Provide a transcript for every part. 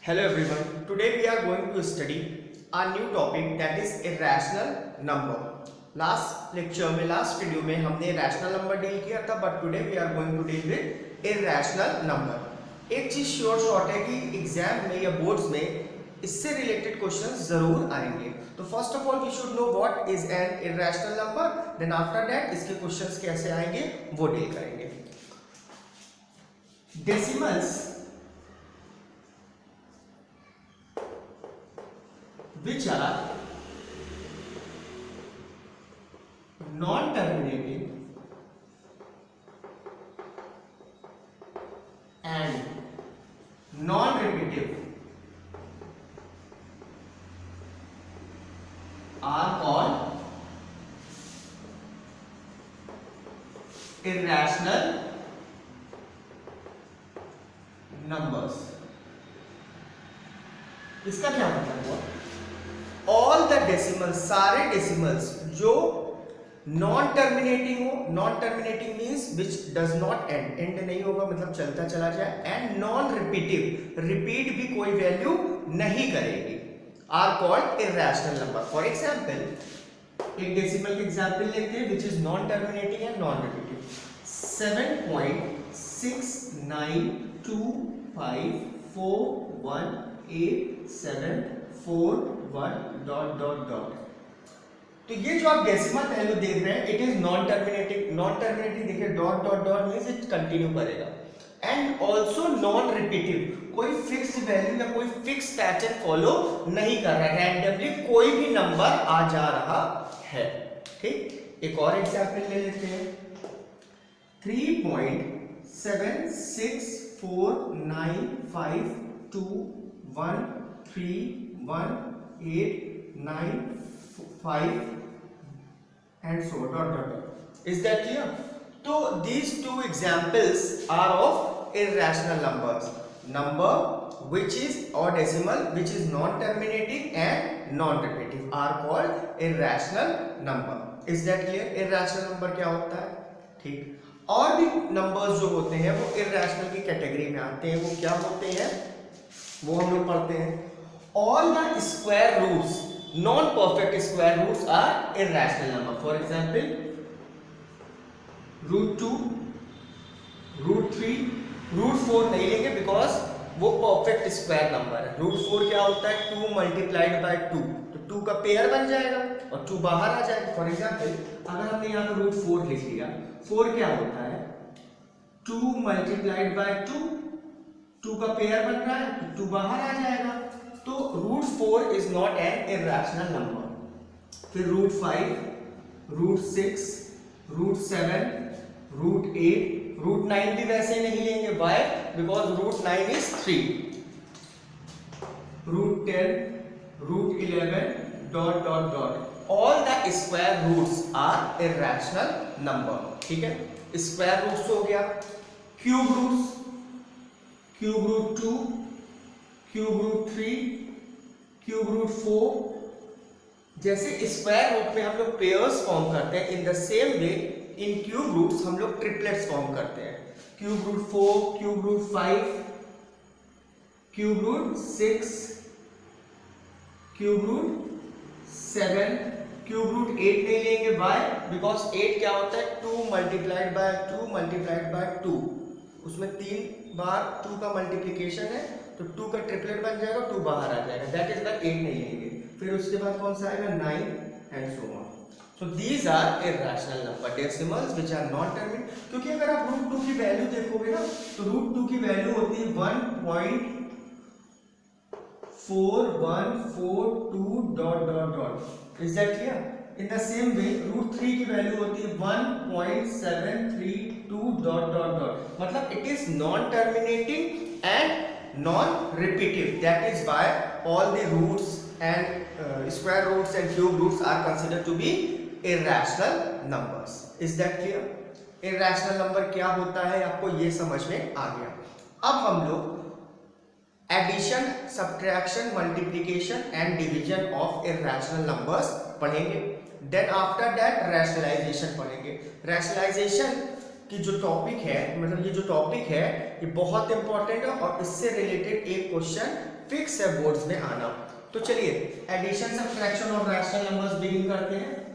Hello everyone. Today we are going to study a new topic that is irrational number. Last lecture में last video में हमने rational number deal किया था, but today we are going to deal with irrational number. एक चीज sure short है कि exam में या बोर्ड्स में इससे रिलेटेड क्वेश्चंस जरूर आएंगे. तो first of all we should know what is an irrational number, then after that इसके क्वेश्चंस कैसे आएंगे वो डील करेंगे. Decimals which are non-terminating and non-repetitive are called irrational numbers. इसका क्या मतलब हुआ? ऑल द डेसिमल्स, सारे डेसिमल्स जो नॉन टर्मिनेटिंग हो, non terminating means which does not and, and नहीं होगा मतलब चलता चला जाए, एंड नॉन रिपीटिव, रिपीट भी कोई वैल्यू नहीं करेगी, are called irrational number. For example एक डेसिमल के एग्जांपल लेते हैं which is non terminating and non repetitive. 7.6925418741 ... तो ये जो आप डेसिमल वैल्यू देख रहे हैं it is non terminating. Non terminating देखिए dot dot dot means it continue करेगा, एंड ऑल्सो नॉन रिपीटिव, कोई फिक्स्ड वैल्यू या कोई फिक्स पैटर्न फॉलो नहीं कर रहा है, रैंडमली कोई भी नंबर आ जा रहा है. ठीक, एक और एग्जांपल ले लेते हैं. 3.764952131895 and so dot dot dot. Is that clear? So these two examples are of irrational numbers. Number which is or decimal which is non-terminating and non-repetitive are called irrational number. Is that clear? Irrational number क्या होता है? ठीक, और भी numbers जो होते हैं वो इर्रेशनल की कैटेगरी में आते हैं. वो क्या होते हैं वो हम लोग पढ़ते हैं. All the square roots, non perfect square roots are irrational number. For example √2, √3, √4 नहीं लेंगे बिकॉज वो परफेक्ट स्क्वायर नंबर है. √4 क्या होता है? 2 मल्टीप्लाइड बाय 2, तो 2 का पेयर बन जाएगा और 2 बाहर आ जाएगा. फॉर एग्जांपल अगर हमने यहाँ पर √4 लिख लिया, 4 क्या होता है? 2 मल्टीप्लाइड बाय 2, 2 का पेयर बन रहा है तो 2 बाहर आ जाएगा. तो √4 is not an irrational number. फिर √5, √6, √7, √8, √9 भी वैसे नहीं लेंगे. Why? Because √9 is 3, √10, √11 dot dot dot. All the square roots are irrational number. ठीक है, स्क्वायर रूट्स हो गया. Cube roots, cube √2, cube √3, cube √4. जैसे स्क्वायर रूट में हम लोग पेयर्स फॉर्म करते हैं, in the same way in cube roots हम लोग ट्रिपलेट्स फॉर्म करते हैं. Cube √4, cube √5, cube √6, cube √7, cube √8 नहीं लेंगे. वाई? बिकॉज 8 क्या होता है? 2 मल्टीप्लाइड बाय 2 मल्टीप्लाइड बाय 2, उसमें 3 बार 2 का मल्टीप्लिकेशन है तो 2 का ट्रिपलेट बन जाएगा, 2 बाहर आ जाएगा. दैट इज वाई 8 नहीं लेंगे. फिर उसके बाद कौन सा आएगा? 9 and so on. So these are irrational number, decimals which are non terminating. क्योंकि अगर आप √2 की वैल्यू देखोगे ना तो √2 की वैल्यू होती है 1.4142 dot dot dot. Is that clear? In the same way √3 की वैल्यू होती है 1.732 डॉट डॉट डॉट. मतलब it is non terminating and non repetitive. That is why all the roots and square roots and cube roots are considered to be irrational numbers. Is that clear? irrational number क्या होता है आपको ये समझ में आ गया. अब हम लोग addition, subtraction, multiplication and division of irrational numbers पढ़ेंगे. देन आफ्टर दैट रैशनलाइजेशन पढ़ेंगे. रैशनलाइजेशन कि जो टॉपिक है, मतलब ये जो टॉपिक है ये बहुत इंपॉर्टेंट है और इससे रिलेटेड एक क्वेश्चन फिक्स है बोर्ड्स में आना। तो चलिए addition subtraction of rational numbers begin करते हैं।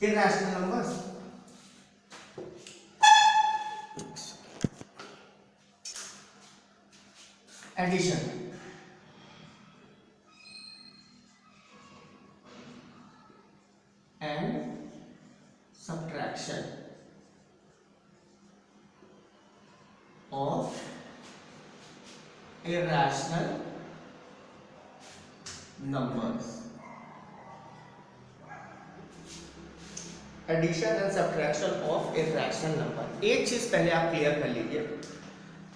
Irrational numbers, addition and subtraction of irrational numbers। Addition and subtraction of irrational number. एक चीज पहले आप क्लियर कर लीजिए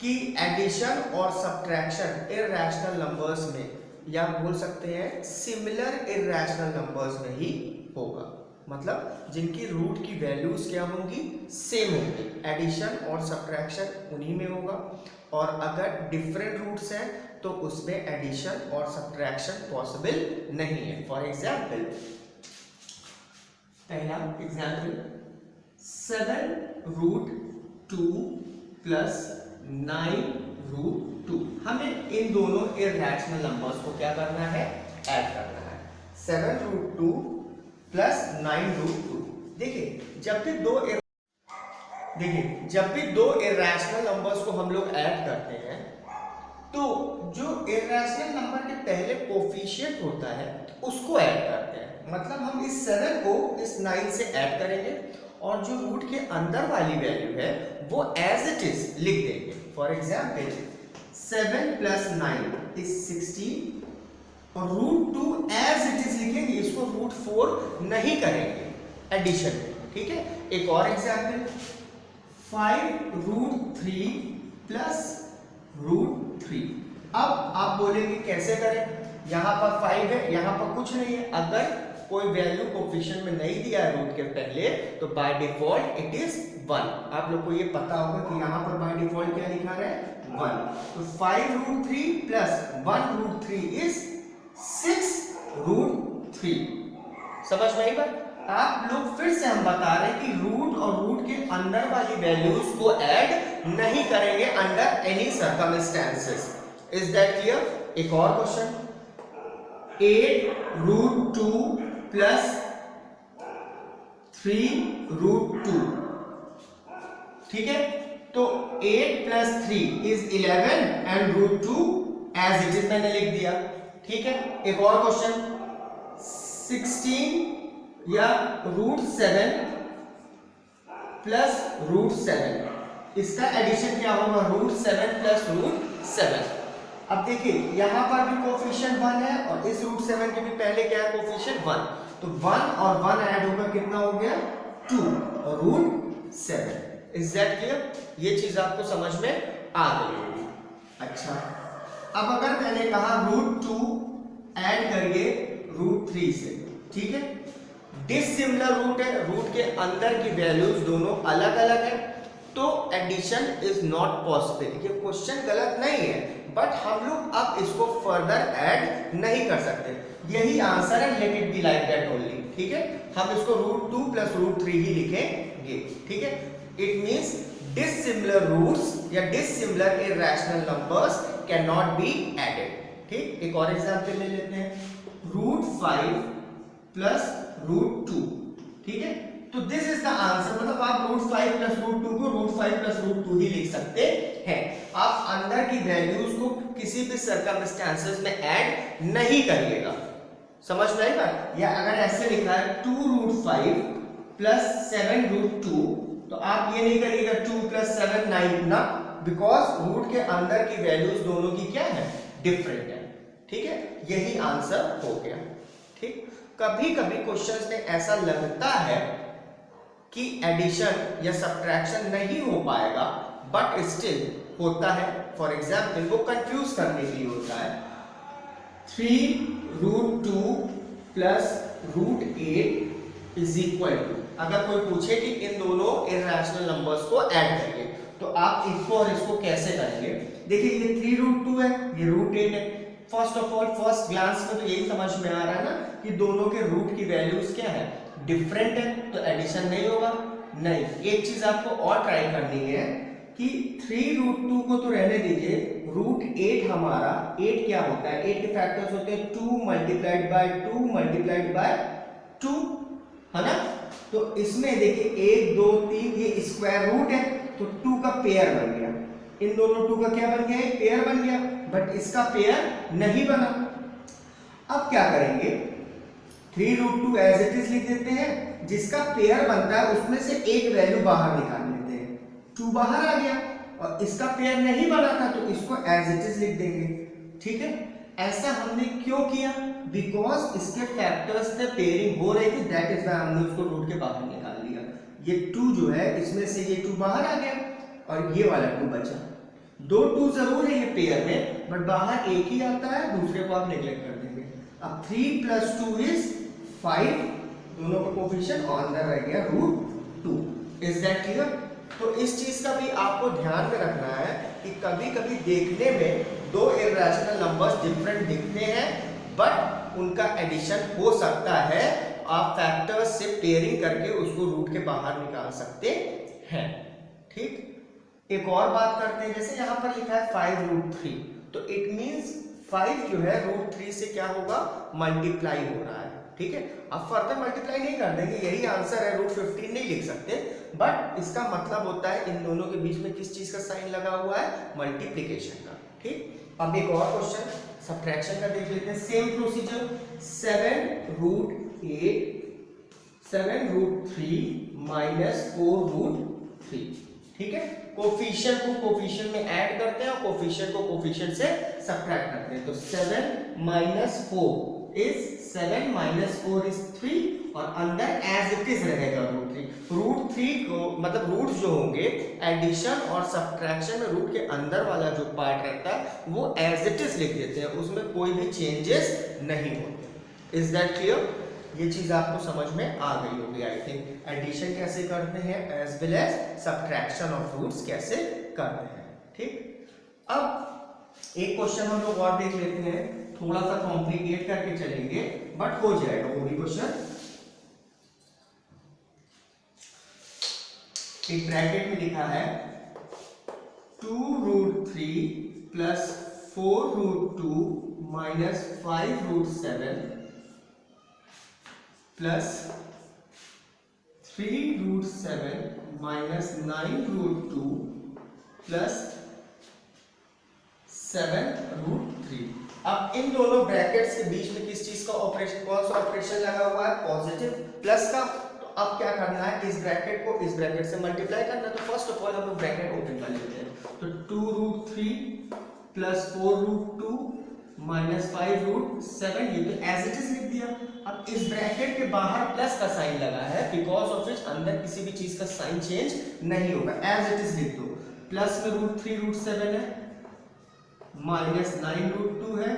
कि एडिशन और सब्ट्रैक्शन इरैशनल नंबर्स में, या बोल सकते हैं सिमिलर इरैशनल नंबर्स में ही होगा, मतलब जिनकी रूट की वैल्यूज क्या होंगी, सेम होंगी। एडिशन और सब्ट्रैक्शन उन्हीं में होगा, और अगर डिफरेंट रूट्स हैं तो उसमें एडिशन और सब्ट्रैक्शन पॉसिबल नहीं है। फॉर एग्जाम्पल, पहला एग्जाम्पल 7√2 प्लस 9√2। हमें इन दोनों इरैशनल नंबर्स को क्या करना है, ऐड करना है। 7√2 प्लस 9√2। देखिए जब भी दो इरैशनल नंबर्स को हम लोग ऐड करते हैं तो जो इरैशनल नंबर के पहले कोफिशिएंट होता है उसको ऐड करते हैं। मतलब हम इस 7 को इस 9 से ऐड करेंगे और जो रूट के अंदर वाली वैल्यू है वो एज इट इज लिख देंगे। फॉर एग्जाम्पल 7 प्लस 9 इज 16 और √2 एज इट इज लिखेंगे, इसको √4 नहीं करेंगे एडिशन में, ठीक है। एक और एग्जाम्पल 5√3 प्लस √3। अब आप बोलेंगे कैसे करें, यहां पर 5 है, यहां पर कुछ नहीं है। अगर कोई वैल्यू कोफिशिएंट में नहीं दिया है रूट के पहले तो बाय डिफॉल्ट इट इज 1। आप लोग को ये पता होगा कि यहां पर बाय डिफॉल्ट क्या लिखा है, 1। तो 5√3 प्लस 1√3 इज 6√3। समझ में आई बात? आप लोग फिर से हम बता रहे हैं कि रूट और रूट के अंदर वाली वैल्यूज को ऐड नहीं करेंगे under any circumstances. Is that clear? एक और क्वेश्चन 8√2 प्लस 3√2, ठीक है। तो 8 plus 3 is 11 and √2 as it is मैंने लिख दिया, ठीक है। एक और क्वेश्चन 16 या √7 प्लस √7, इसका एडिशन क्या होगा, √7 प्लस √7। अब देखिए यहां पर भी कोफिशिएंट 1 है और इस √7 के भी पहले क्या है, कोफिशिएंट 1। तो 1 और 1 ऐड होकर कितना हो गया, 2 और √7। Is that clear? ये चीज आपको समझ में आ गई होगी। अच्छा, अब अगर मैंने कहा √2 ऐड करिए √3 से, ठीक है। डिसिमिलर रूट है, रूट के अंदर की वैल्यूज दोनों अलग अलग है, तो एडिशन इज नॉट पॉसिबल। ये क्वेश्चन गलत नहीं है, बट हम लोग अब इसको फर्दर ऐड नहीं कर सकते। यही आंसर है, let it be like that only, ठीक है। हम इसको √2 प्लस √3 ही लिखेंगे, ठीक है। इट मींस डिसिमिलर रूट्स या dissimilar irrational numbers can not be added, ठीक। एक और एग्जांपल ले लेते हैं √5 प्लस √2, ठीक है। तो दिस इज द आंसर, मतलब आप √5 प्लस √2 को √5 प्लस √2 ही लिख सकते हैं। आप अंदर की वैल्यूज को किसी भी सर्कमस्टेंसेस में ऐड नहीं करिएगा। समझ में आई बात? या अगर ऐसे लिखा है 2√5 प्लस 7√2, तो आप ये नहीं करिएगा 2 प्लस 7 9 ना, बिकॉज रूट के अंदर की वैल्यूज दोनों की क्या है, डिफरेंट है, ठीक है। यही आंसर हो गया, ठीक। कभी कभी क्वेश्चंस में ऐसा लगता है कि एडिशन या सब्ट्रैक्शन नहीं हो पाएगा, बट स्टिल होता है। फॉर एग्जाम्पल वो कंफ्यूज करने के लिए होता है 3√2 प्लस √8 इज इक्वल टू, अगर कोई पूछे कि इन दोनों इरैशनल नंबर्स को ऐड करिए तो आप इसको और इसको कैसे करेंगे। देखिए ये 3√2 है, ये √8 है। First of all first glance में तो यही समझ में आ रहा है ना कि दोनों के रूट की वैल्यूज क्या है, डिफरेंट है, तो एडिशन नहीं होगा। नहीं, एक चीज आपको और ट्राई करनी है कि 3√2 को तो रहने दीजिए, √8 हमारा 8 क्या होता है, 8 के फैक्टर्स होते हैं 2 मल्टीप्लाइड बाय 2 मल्टीप्लाइड बाय 2, है ना। तो इसमें देखिए 1 2 3 ये स्क्वायर रूट है, तो 2 का पेयर बन गया, इन दोनों 2 का क्या बन गया, एक पेयर बन गया, बट इसका पेयर नहीं बना। अब क्या करेंगे, 3√2 एज इट इज लिख देते हैं, जिसका पेयर बनता है उसमें से एक वैल्यू बाहर निकाल लेते हैं, 2 बाहर आ गया, और इसका पेयर नहीं बना था तो इसको एज इट इज लिख देंगे, ठीक है। ऐसा हमने क्यों किया, बिकॉज इसके फैक्टर्स से पेयरिंग हो रही थी, दैट इज व्हाई हमने उसको रूट के बाहर निकाल लिया। ये 2 जो है इसमें से ये 2 बाहर आ गया और ये वाला 2 बचा, 2 2 जरूर है ये पेयर में, बट बाहर एक ही आता है, दूसरे को आप नेग्लेक्ट कर देंगे। अब 3 + 2 = 5, दोनों का कोफिशिएंट और अंदर रह गया √2। Is that clear. तो इस चीज का भी आपको ध्यान में रखना है कि कभी कभी देखने में दो इर्रेशनल नंबर्स डिफरेंट दिखते हैं, बट उनका एडिशन हो सकता है, आप फैक्टर्स से पेयरिंग करके उसको रूट के बाहर निकाल सकते हैं, ठीक। एक और बात करते हैं, जैसे यहां पर लिखा है 5√3, तो इट मींस 5 जो है √3 से क्या होगा, मल्टीप्लाई हो रहा है, ठीक है। अब फर्दर मल्टीप्लाई नहीं कर देंगे, यही आंसर है, √15 नहीं लिख सकते, बट इसका मतलब होता है इन दोनों के बीच में किस चीज का साइन लगा हुआ है, मल्टीप्लिकेशन का, ठीक। अब एक और क्वेश्चन सब्ट्रैक्शन का देख लेते हैं, सेम प्रोसीजर, 7√8 7√3 - 4√3, ठीक है। कोफिशिएंट को कोफिशिएंट में ऐड करते हैं और कोफिशिएंट को कोफिशिएंट से सब्ट्रैक्ट करते हैं, तो 7 - 4 7 - 4 = 3, और अंदर एज इट इज रहेगा √3। √3 को मतलब रूट जो होंगे एडिशन और सब्ट्रैक्शन में रूट के अंदर वाला जो पार्ट रहता है वो एज इट इज लिख देते हैं, उसमें कोई भी चेंजेस नहीं होते। Is that clear. ये चीज आपको समझ में आ गई होगी आई थिंक। एडिशन कैसे करते हैं as well as subtraction of roots कैसे करते हैं, ठीक। अब एक क्वेश्चन हम लोग और देख लेते हैं, थोड़ा सा कॉम्प्लिकेट करके चलेंगे बट हो जाएगा वो भी क्वेश्चन। एक ब्रैकेट में लिखा है 2√3 + 4√2 - 5√7 + 3√7 - 9√2 + 7√3। अब इन दोनों ब्रैकेट्स के बीच में किस चीज का ऑपरेशन, कौन सा ऑपरेशन लगा हुआ है, पॉजिटिव प्लस का। तो अब क्या करना है, इस ब्रैकेट को इस ब्रैकेट से मल्टीप्लाई करना है। तो फर्स्ट ऑफ ऑल हम लोग ब्रैकेट ओपन कर लेते हैं, तो 2√3 + 4√2 - 5√7, ये तो एज इट इज लिख दिया। अब इस ब्रैकेट के बाहर प्लस का साइन लगा है, बिकॉज ऑफ विच अंदर किसी भी चीज का साइन चेंज नहीं होगा, एज इट इज लिख दो। प्लस में √3 √7 है, -9√2 है,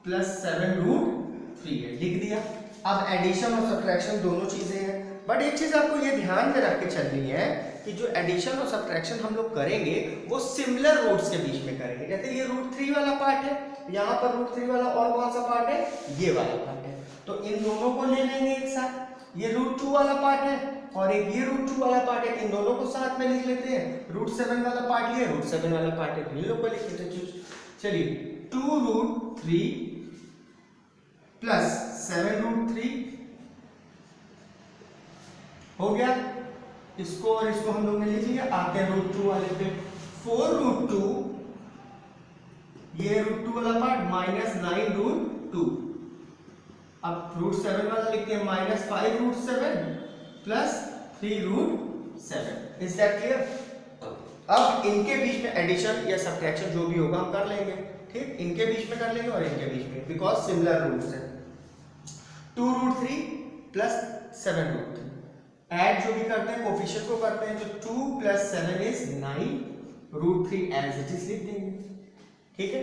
+ 7√3 है, लिख दिया। अब एडिशन और सब्ट्रैक्शन दोनों चीजें हैं, बट एक चीज आपको ये ध्यान में रख के चलनी है कि जो एडिशन और सब्ट्रैक्शन हम लोग करेंगे वो सिमिलर रूट्स के बीच में करेंगे। जैसे ये √3 वाला पार्ट है, यहाँ पर √3 वाला और कौन सा पार्ट है, ये वाला पार्ट है, तो इन दोनों को ले लेंगे एक साथ। ये √2 वाला पार्ट है और एक ये √2 वाला पार्ट है, इन दोनों को साथ में लिख लेते हैं। √7 वाला पार्ट ये, √7 वाला पार्ट है, इन लोग को लिख लेते हैं। चलिए 2√3 + 7√3 हो गया, इसको और इसको हम लोग ने लिख लिया। आते हैं √2 वाले पे, 4√2, ये √2 वाला पार्ट -9√2। अब √7 वाला लिखते हैं -5√7 + 3√7। Is that clear. अब इनके बीच में एडिशन या सब्ट्रैक्शन जो भी होगा हम कर लेंगे, ठीक। इनके बीच में कर लेंगे और इनके बीच में, बिकॉज सिमिलर रूट्स है। 2√3 + 7√3 ऐड जो भी करते हैं कोफिशिएंट को करते हैं, तो 2 + 7 = 9, √3 एज इट इज लिख देंगे, ठीक है।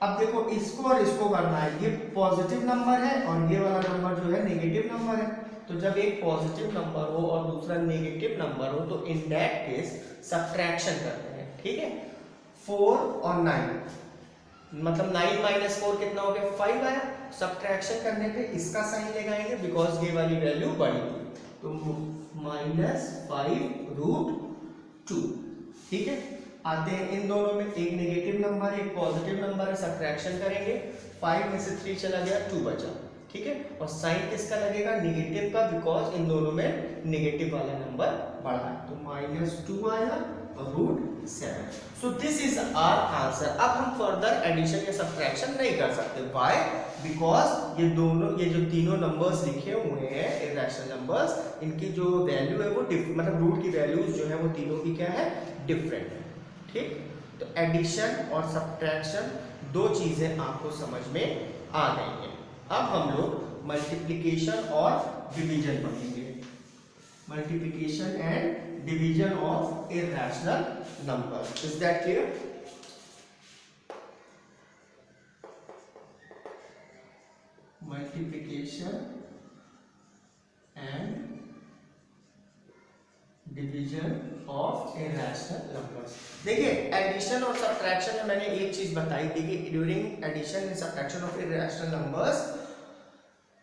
अब देखो इसको और इसको करना है, ये पॉजिटिव नंबर है और ये वाला नंबर जो है नेगेटिव नंबर है। तो जब एक पॉजिटिव नंबर हो और दूसरा नेगेटिव नंबर हो तो इन दैट केस सब्ट्रैक्शन करते हैं, ठीक है। 4 और 9, मतलब 9 - 4 कितना हो गया, 5 आया। सब्ट्रैक्शन करने पे इसका साइन लगाएंगे बिकॉज ये वाली वैल्यू बड़ी थी, तो -5√2। ठीक है, आते हैं इन दोनों में, एक नेगेटिव नंबर है एक पॉजिटिव नंबर है, सब्ट्रैक्शन करेंगे, 5 में से 3 चला गया, 2 बचा। ठीक है, और साइन किसका लगेगा, नेगेटिव का, बिकॉज इन दोनों में नेगेटिव वाला नंबर बढ़ा है, तो -2 आया √7। So this is our answer. अब हम फर्दर एडिशन या सब्ट्रैक्शन नहीं कर सकते, व्हाई, बिकॉज ये जो तीनों नंबर्स लिखे हुए हैं इर्रेशनल नंबर्स, इनकी जो वैल्यू है वो मतलब रूट की वैल्यूज जो है वो तीनों की क्या है, डिफरेंट है। ठीक, तो एडिशन और सब्ट्रैक्शन दो चीजें आपको समझ में आ गई हैं। अब हम लोग मल्टीप्लिकेशन और डिवीजन पढ़ेंगे, multiplication and division of irrational number. Is that clear? Multiplication and division of irrational numbers. देखिए, एडिशन और सब्ट्रैक्शन में मैंने एक चीज बताई थी कि during addition and subtraction of irrational numbers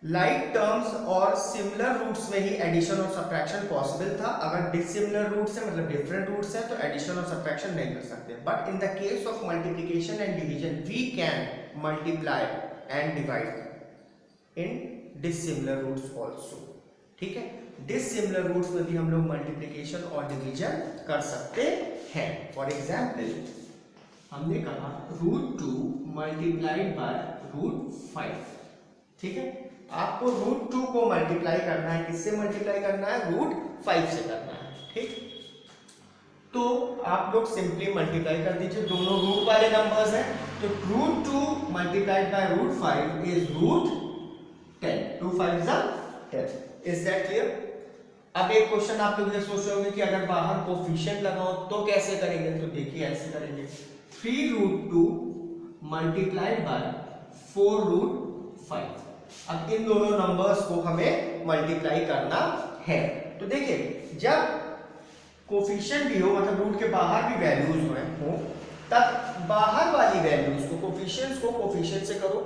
like terms और सिमिलर रूट्स में ही एडिशन और सब्ट्रैक्शन पॉसिबल था। अगर डिसिमिलर रूट्स है मतलब डिफरेंट रूट्स है तो एडिशन और सब्ट्रैक्शन नहीं कर सकते। But in the case of multiplication and division we can multiply and divide in dissimilar roots also. ठीक है, डिसिमिलर रूट्स में भी हम लोग मल्टीप्लिकेशन और डिवीजन कर सकते हैं। फॉर एग्जाम्पल हमने कहा √2 मल्टीप्लाइड बाय √5। ठीक है, आपको √2 को मल्टीप्लाई करना है, किससे मल्टीप्लाई करना है, √5 से करना है। ठीक, तो आप लोग सिंपली मल्टीप्लाई कर दीजिए, दोनों रूट वाले नंबर्स हैं, तो √2 multiplied bye √5 is √10। 2 5 10। Is that clear? अब एक क्वेश्चन आप लोग ये सोच रहे होंगे कि अगर बाहर कोफिशिएंट लगाओ तो कैसे करेंगे, तो देखिए ऐसे करेंगे, 3√2 मल्टीप्लाइड बाय 4√5। अब इन दोनों नंबर्स को हमें मल्टीप्लाई करना है। तो देखिए, जब कोफिशिएंट भी हो मतलब रूट के बाहर भी वैल्यूज हो, तब बाहर वाली वैल्यूज को कोफिशिएंट्स को कोफिशिएंट से करो,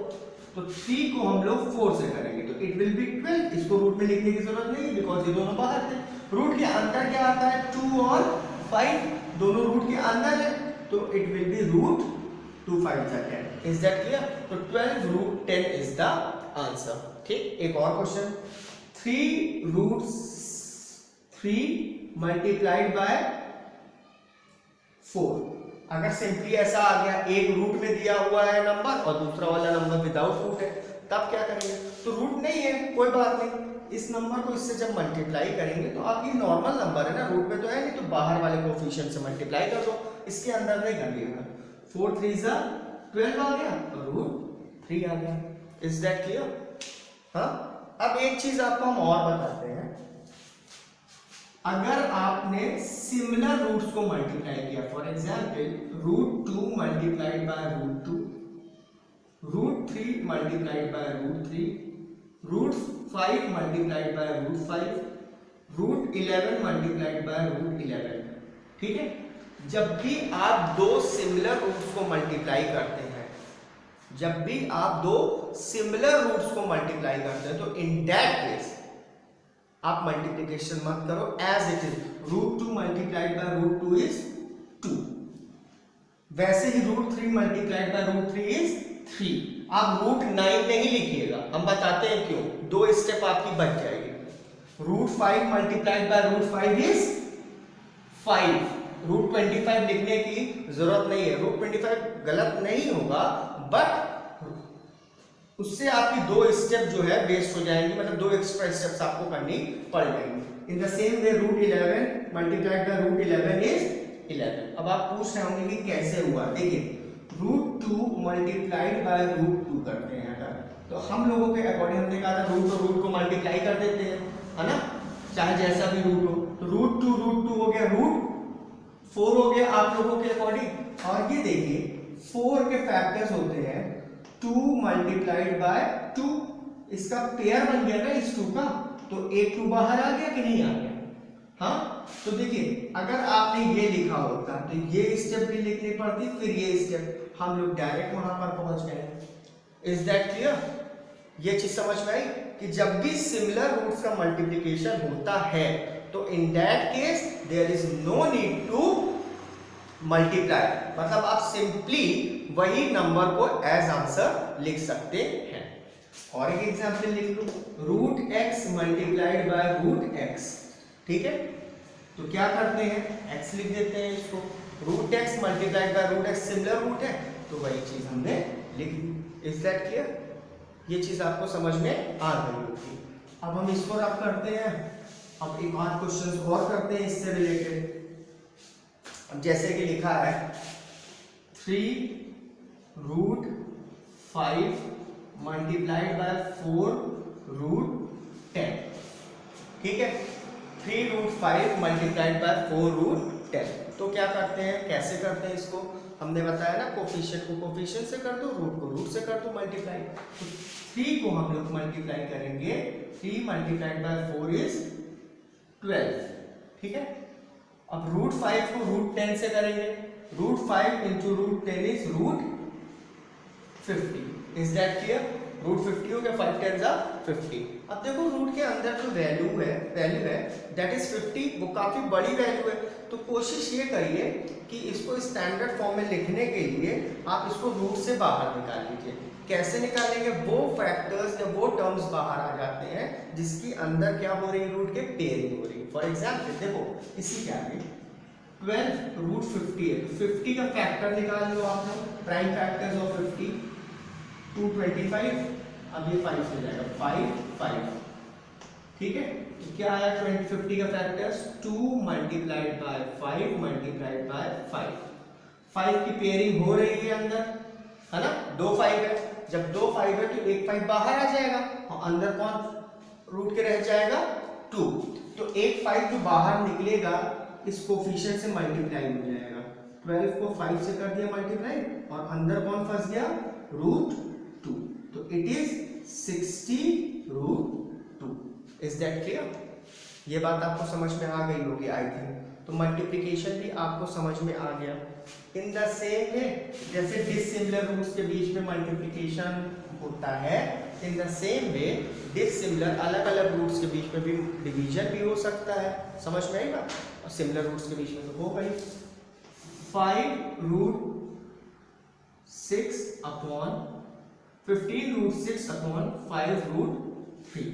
तो 3 को हम लोग 4 से करेंगे तो इट विल बी 12। इसको रूट में लिखने की जरूरत नहीं है बिकॉज ये दोनों बाहर थे। रूट के अंदर क्या आता है, 2 और 5, दोनों रूट के अंदर है, तो it will be √2 5 10। Is that clear? तो 12√10 इज द आंसर। ठीक, एक और क्वेश्चन, 3√3 मल्टीप्लाइड बाय 4। अगर सिंपली ऐसा आ गया, एक रूट में दिया हुआ है नंबर और दूसरा वाला नंबर विदाउट रूट है, तब क्या करेंगे, तो रूट नहीं है कोई बात नहीं, इस नंबर को इससे जब मल्टीप्लाई करेंगे तो आप ये नॉर्मल नंबर है ना, रूट में तो है नहीं, तो बाहर वाले कोफिशिएंट से मल्टीप्लाई कर दो, इसके अंदर नहीं करिएगा। 4 3 12 आ गया और √3 आ गया। Is that clear? हाँ, अब एक चीज आपको हम और बताते हैं, अगर आपने सिमिलर रूट्स को मल्टीप्लाई किया, for example √2 multiplied by √2, √3 multiplied by √3, √5 multiplied by √5, √11 multiplied by √11। ठीक है, जब भी आप दो सिमिलर रूट्स को मल्टीप्लाई करते हैं, जब भी आप दो सिमिलर रूट्स को मल्टीप्लाई करते हैं, तो इन दैट केस आप मल्टीप्लिकेशन मत करो, as it is √2 multiplied by √2 is 2। वैसे ही √3 मल्टीप्लाइड बाय √3 इज 3। आप √9 नहीं लिखिएगा, हम बताते हैं क्यों, 2 स्टेप आपकी बच जाएगी। √5 मल्टीप्लाइड बाय √5 इज 5। √25 लिखने की जरूरत नहीं है, √25 गलत नहीं होगा, बट उससे आपकी 2 स्टेप जो है वेस्ट हो जाएंगी, मतलब 2 एक्स्ट्रा स्टेप्स आपको करनी पड़ जाएंगी। इन the same way √11 multiplied by √11 is 11। अब आप पूछ रहे होंगे कि कैसे हुआ, देखिए √2 मल्टीप्लाइड बाय √2 करते हैं अगर, तो हम लोगों के अकॉर्डिंग हमने कहा था रूट और रूट को मल्टीप्लाई कर देते हैं, है ना, चाहे जैसा भी रूट हो, तो √2 हो गया, √4 हो गया आप लोगों के अकॉर्डिंग। और ये देखिए 4 के फैक्टर्स होते हैं 2 मल्टीप्लाइड बाय 2, इसका पेयर बन गया ना इस 2 का, तो एक 2 बाहर आ गया कि नहीं आ गया? हाँ, तो देखिए अगर आपने ये लिखा होता तो ये स्टेप भी लिखनी पड़ती, फिर ये स्टेप, हम लोग डायरेक्ट वहां पर पहुंच गए। Is that clear? ये चीज समझ में आई कि जब भी सिमिलर रूट्स का मल्टीप्लिकेशन होता है तो in that case there is no need to multiply, मतलब आप सिंपली वही नंबर को एज आंसर लिख सकते हैं। और एक एग्जांपल लिख लो, root x multiplied by root x, ठीक है। तो क्या करते हैं, एक्स लिख देते हैं इसको, root x multiplied by root X similar root है, तो वही चीज हमने लिख दी। Is that clear? ये चीज आपको समझ में आ गई होगी। अब हम इसको रब करते हैं। अब एक आध क्वेश्चन और करते हैं इससे रिलेटेड। अब जैसे कि लिखा है 3 रूट 5 मल्टीप्लाइड बाय 4 रूट 10, ठीक है। 3 रूट 5 मल्टीप्लाइड बाय 4 रूट 10। तो क्या करते हैं, कैसे करते हैं इसको, हमने बताया ना कोफिशिएंट को कोफिशिएंट से कर दो, रूट को रूट से कर दो मल्टीप्लाई। तो 3 को हम लोग मल्टीप्लाई करेंगे, 3 मल्टीप्लाइड बाय 4 इज 12, ठीक है। अब रूट 5 को रूट 10 से करेंगे, root 5 into root 10 is root 50। Is that clear? Root 50 हो गया, 5 10 जा 50। अब देखो रूट के अंदर जो वैल्यू है दैट इज 50, वो काफी बड़ी वैल्यू है। तो कोशिश ये करिए कि इसको स्टैंडर्ड फॉर्म में लिखने के लिए आप इसको रूट से बाहर निकाल लीजिए। कैसे निकालेंगे, वो फैक्टर्स या वो टर्म्स बाहर आ जाते हैं जिसकी अंदर क्या हो रही है, रूट के पेयरिंग हो रही है। फॉर एग्जाम्पल देखो इसी के आगे 12 रूट 50 है, तो 50 का फैक्टर निकाल लो आप लोग, प्राइम फैक्टर्स ऑफ 50 225, अब ये 5 हो जाएगा 5 5, ठीक है। तो क्या आया 50 का factors 2 multiplied bye 5 multiplied by 5 की पेयरिंग हो रही है अंदर, है ना, 2 5 है। जब 2 5 है तो एक 5 बाहर आ जाएगा और अंदर कौन रूट के रह जाएगा 2। तो एक 5 जो बाहर निकलेगा इस कोफिशिएंट से मल्टीप्लाई हो जाएगा, 12 को 5 से कर दिया मल्टीप्लाई और अंदर कौन फंस गया, रूट 2। तो it is 60 root 2। Is that clear? ये बात आपको समझ में आ गई होगी आई थिंक। तो मल्टीप्लिकेशन भी आपको समझ में आ गया। इन द सेम वे जैसे डिसिमिलर रूट्स के बीच में मल्टीप्लिकेशन होता है, इन द सेम वे डिसिमिलर अलग अलग रूट्स के बीच में भी डिवीजन भी हो सकता है। समझ में आएगा? और सिमिलर रूट्स के बीच में तो हो गई 5 root 6 upon 15 root 6 upon 5 root 3,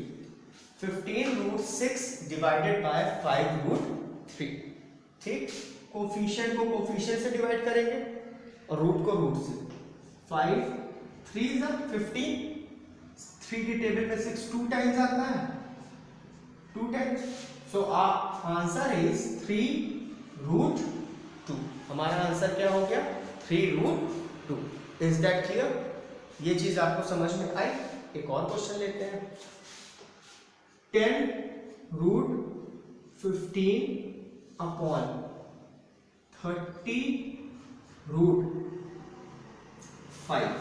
15 root 6 divided by 5 root 3, ठीक। कोफिशिएंट को कोफिशिएंट से डिवाइड करेंगे और रूट को रूट से। 5 3 जा 15, 3 की टेबल में 6 2 टाइम्स आता है, 2 times. So answer is 3 root 2। हमारा आंसर क्या हो गया, 3 रूट 2। Is that clear? ये चीज आपको समझ में आई? एक और क्वेश्चन लेते हैं। 10 रूट 15 अपॉन 30 रूट 5,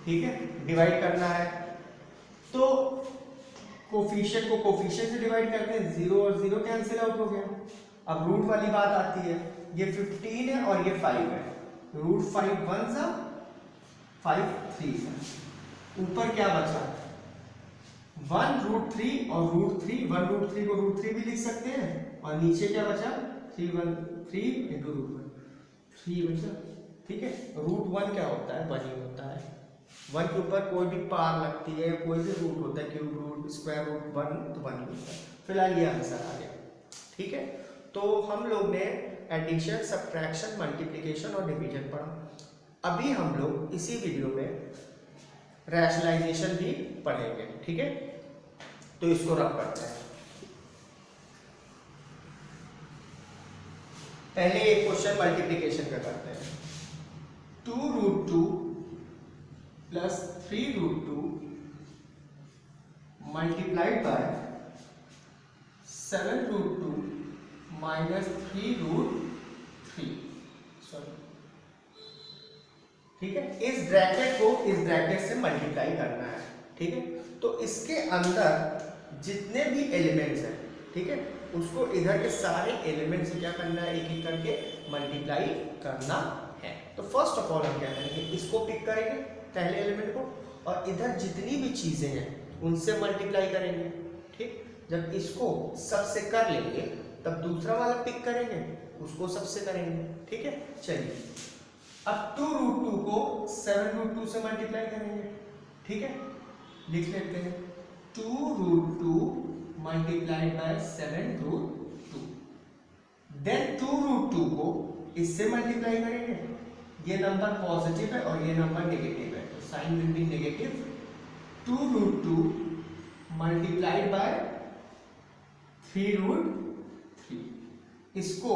ठीक है, डिवाइड करना है। तो कोफिशिएंट को कोफिशिएंट से डिवाइड करते हैं, 0 और 0 कैंसिल आउट हो गया। अब रूट वाली बात आती है, ये 15 है और ये 5 है, रूट 5 1 सा 5 3 सा, ऊपर क्या बचा 1 रूट 3 और रूट 3, 1 रूट 3 को रूट 3 भी लिख सकते हैं और नीचे क्या बचा 3 इंटू रूट 1 3 बचा, ठीक है। रूट 1 क्या होता है, 1 ही होता है। 1 के ऊपर कोई भी पार लगती है, कोई भी रूट होता है, क्यूब रूट स्क्वायर रूट 1 तो 1 ही होता है। फिलहाल ये आंसर आ गया, ठीक है। तो हम लोग ने एडिशन, सब्ट्रैक्शन, मल्टीप्लिकेशन और डिवीजन पढ़ा। अभी हम लोग इसी वीडियो में रैशनलाइजेशन भी पढ़ेंगे, ठीक है। तो इसको रब करते हैं। पहले एक क्वेश्चन मल्टीप्लिकेशन का करते हैं। 2 root 2 plus 3 root 2 multiplied by 7 root 2 minus 3 root 3, sorry, ठीक है। इस ब्रैकेट को इस ब्रैकेट से मल्टीप्लाई करना है, ठीक है। तो इसके अंदर जितने भी एलिमेंट्स हैं, ठीक है, उसको इधर के सारे एलिमेंट से क्या करना है, एक एक करके मल्टीप्लाई करना है। तो फर्स्ट ऑफ ऑल हम क्या करेंगे, इसको पिक करेंगे पहले एलिमेंट को और इधर जितनी भी चीजें हैं उनसे मल्टीप्लाई करेंगे, ठीक। जब इसको सबसे कर लेंगे तब दूसरा वाला पिक करेंगे, उसको सबसे करेंगे, ठीक है। चलिए अब 2√2 को 7√2 से मल्टीप्लाई करेंगे, ठीक है। लिख लेते हैं 2√2 मल्टीप्लाइड बाय 7√2। देन 2√2 को इससे मल्टीप्लाई करेंगे, ये नंबर पॉजिटिव है और ये नंबर नेगेटिव है, तो sign will be negative. 2√2 multiplied by 3√3। इसको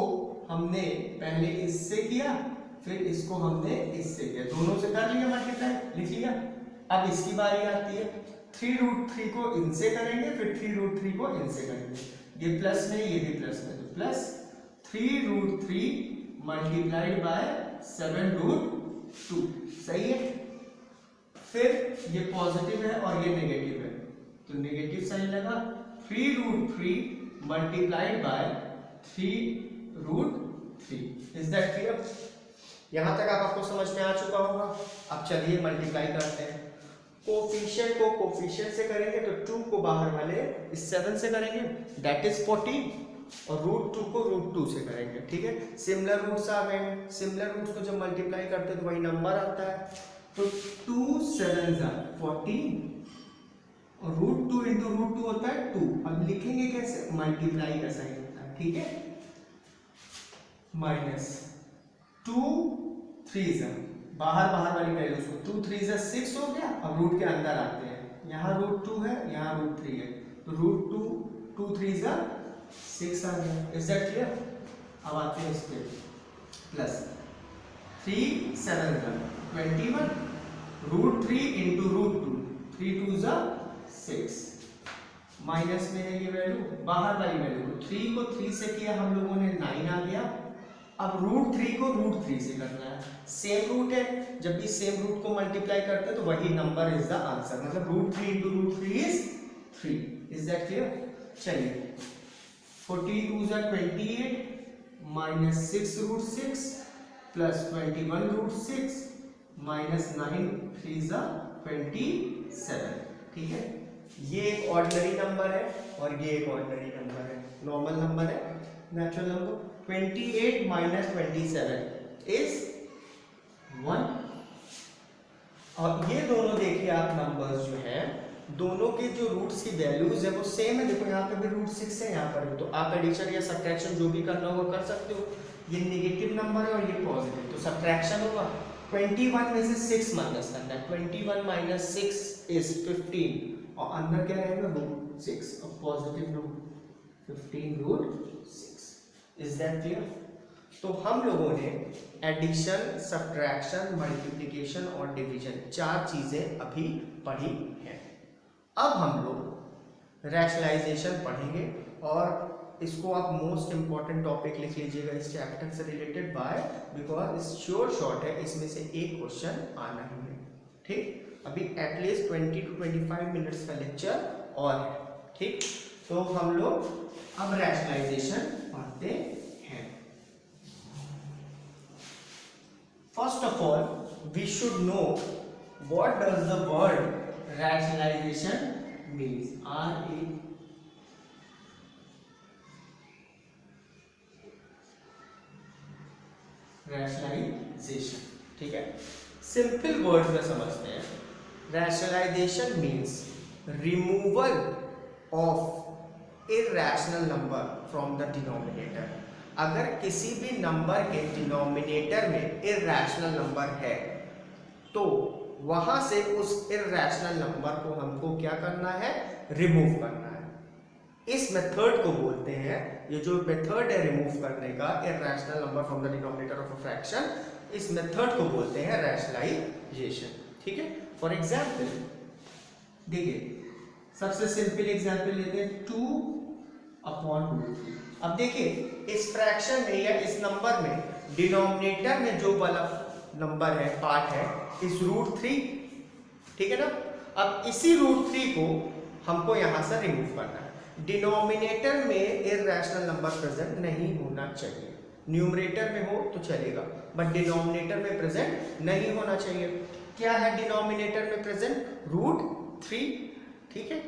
हमने पहले इससे किया, फिर इसको हमने इससे किया, दोनों से कर लिया मल्टीप्लाई, लिख लिया। अब इसकी बारी आती है, 3√3 को इनसे करेंगे, फिर 3√3 को इनसे करेंगे, ये प्लस में ये भी प्लस में, तो प्लस 3√3 मल्टीप्लाइड बाय 7√2, सही है। फिर ये पॉजिटिव है और ये नेगेटिव है, तो नेगेटिव साइन लगा। 3√3 multiplied by 3√3। Is that clear? यहां तक आपको समझ में आ चुका होगा। अब चलिए मल्टीप्लाई करते हैं। कोफिशिएंट को कोफिशिएंट से करेंगे तो 2 को बाहर वाले इस 7 से करेंगे, दैट इज 14, और √2 को √2 से करेंगे, ठीक है। सिमिलर रूट्स आ गए, सिमिलर रूट्स को जब मल्टीप्लाई करते हैं तो वही नंबर आता है, तो 2 7 14 और √2 इंटू √2 होता है 2। अब लिखेंगे कैसे, मल्टीप्लाई का साइन होता है, ठीक है। माइनस 2 3 बाहर वाली वैल्यूज को 2 3 6 हो गया। अब रूट के अंदर आते हैं, यहाँ √2 है, यहाँ √3 है, तो √2 2 3 6 आ गया। Is that clear? अब आते हैं इस पे, प्लस 3 7 21 √3 इंटू √2, 3 2 6, माइनस में है ये वैल्यू, बाहर वाली वैल्यू 3 को 3 से किया हम लोगों ने, 9 आ गया। अब √3 को √3 से करना है, सेम रूट है, जब भी सेम रूट को मल्टीप्लाई करते हैं तो वही नंबर इज द आंसर, मतलब √3 into √3 is 3। Is that clear? चलिए 42 28 माइनस 6√6 प्लस 21√6 माइनस 9 3 27, ठीक है। ये एक ऑर्डिनरी नंबर है और ये एक ऑर्डिनरी नंबर है, नॉर्मल नंबर है, नेचुरल नंबर। 28 minus 27 is 1। और ये दोनों देखिए आप नंबर्स जो हैं, दोनों के जो रूट्स की वैल्यूज है वो सेम है। देखो यहाँ पे भी √6 है, यहाँ पर भी, तो आप एडिशन या सब्ट्रैक्शन जो भी करना होगा कर सकते हो। ये नेगेटिव नंबर है और ये पॉजिटिव, तो सब्ट्रैक्शन होगा। 21 में से 6 माइनस करना है, 21 माइनस 6 इज 15, और अंदर क्या रहेगा √6, और positive number 15√6। Is that clear? तो हम लोगों ने एडिशन, सब्ट्रैक्शन, मल्टीप्लिकेशन और डिवीजन 4 चीजें अभी पढ़ी हैं। अब हम लोग रैशनलाइजेशन पढ़ेंगे, और इसको आप मोस्ट इंपॉर्टेंट टॉपिक लिख लीजिएगा इस चैप्टर से रिलेटेड, बाय बिकॉज इस श्योर शॉर्ट है, इसमें से एक क्वेश्चन आना ही है, ठीक। अभी एटलीस्ट 20 to 25 मिनट्स का लेक्चर और है, ठीक। तो हम लोग अब रैशनलाइजेशन पढ़ते हैं। First of all we should know what does the word rationalization means. RA rationalization, ठीक है। सिंपल वर्ड्स में समझते हैं। Rationalization means removal of irrational number from the denominator. अगर किसी भी नंबर के डिनोमिनेटर में इर्रेशनल नंबर है तो वहां से उस इर्रेशनल नंबर को हमको क्या करना है, रिमूव करना है। इस मेथड को बोलते हैं, ये जो मेथड है रिमूव करने का irrational number from the denominator of a fraction, इस मेथड को बोलते हैं रैशनलाइजेशन, ठीक है। फॉर एग्जाम्पल देखिए, सबसे सिंपल एग्जाम्पल लेते हैं 2/√3। अब देखिए इस फ्रैक्शन में या इस नंबर में डिनोमिनेटर में जो वाला नंबर है, पार्ट है, इस √3, ठीक है ना। अब इसी √3 को हमको यहां से रिमूव करना है। डिनोमिनेटर में इर्रेशनल नंबर प्रेजेंट नहीं होना चाहिए, न्यूमरेटर में हो तो चलेगा, बट डिनोमिनेटर में प्रेजेंट नहीं होना चाहिए। क्या है डिनोमिनेटर में प्रेजेंट? √3, ठीक है।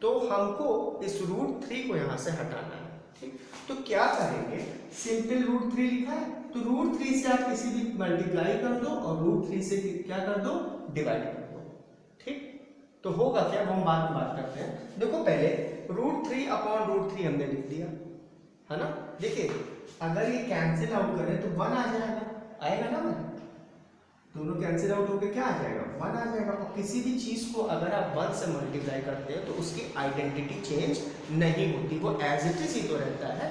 तो हमको इस √3 को यहाँ से हटाना है, ठीक। तो क्या करेंगे, सिंपल √3 लिखा है तो √3 से आप किसी भी मल्टीप्लाई कर दो और √3 से क्या कर दो, डिवाइड कर दो, ठीक। तो होगा क्या, हम बाद में बात करते हैं। देखो पहले √3 अपॉन √3 हमने लिख दिया है ना। देखिए अगर ये कैंसिल आउट करें तो 1 आ जाएगा, आएगा ना 1, दोनों कैंसिल आउट होकर क्या आ जाएगा, 1 आ जाएगा। और किसी भी चीज को अगर आप 1 से मल्टीप्लाई करते हैं तो उसकी आइडेंटिटी चेंज नहीं होती, वो एज इट इज ही तो रहता है,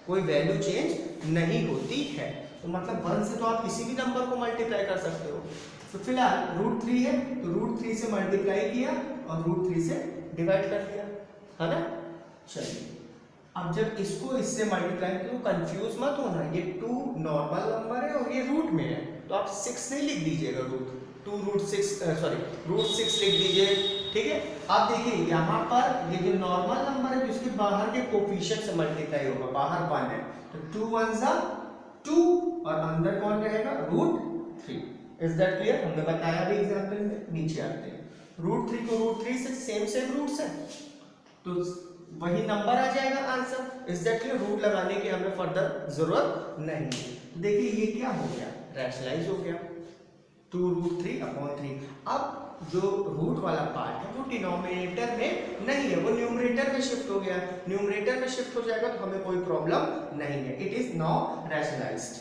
कोई वैल्यू चेंज नहीं होती है। तो मतलब 1 से तो आप किसी भी नंबर को मल्टीप्लाई कर सकते हो। तो फिलहाल √3 है तो √3 से मल्टीप्लाई किया और √3 से डिवाइड कर दिया, है ना। चलिए अब जब इसको इससे मल्टीप्लाई करो, कंफ्यूज मत होना, ये 2 नॉर्मल नंबर है और ये रूट में है, तो आप 6 नहीं लिख दीजिएगा, √6 लिख दीजिए, ठीक है। आप देखिए यहाँ पर ये जो नॉर्मल नंबर है जिसके बाहर के कोफिशिएंट से मल्टीप्लाई होगा, बाहर 1 है तो 2 1 2 और अंदर कौन रहेगा, √3। इज दैट क्लियर, हमने बताया भी एग्जांपल में। नीचे आते हैं, √3 को √3 से सेम रूट्स है तो वही नंबर आ जाएगा answer. Is that clear, root लगाने की हमें फर्दर जरूरत नहीं है। देखिए ये क्या हो गया, रैशनलाइज हो गया 2√3 अपॉन 3। अब जो रूट वाला पार्ट है वो डिनोमिनेटर में नहीं है, वो न्यूमरेटर में शिफ्ट हो गया। न्यूमरेटर में शिफ्ट हो जाएगा तो हमें कोई प्रॉब्लम नहीं है, इट इज नाउ रैशनलाइज्ड,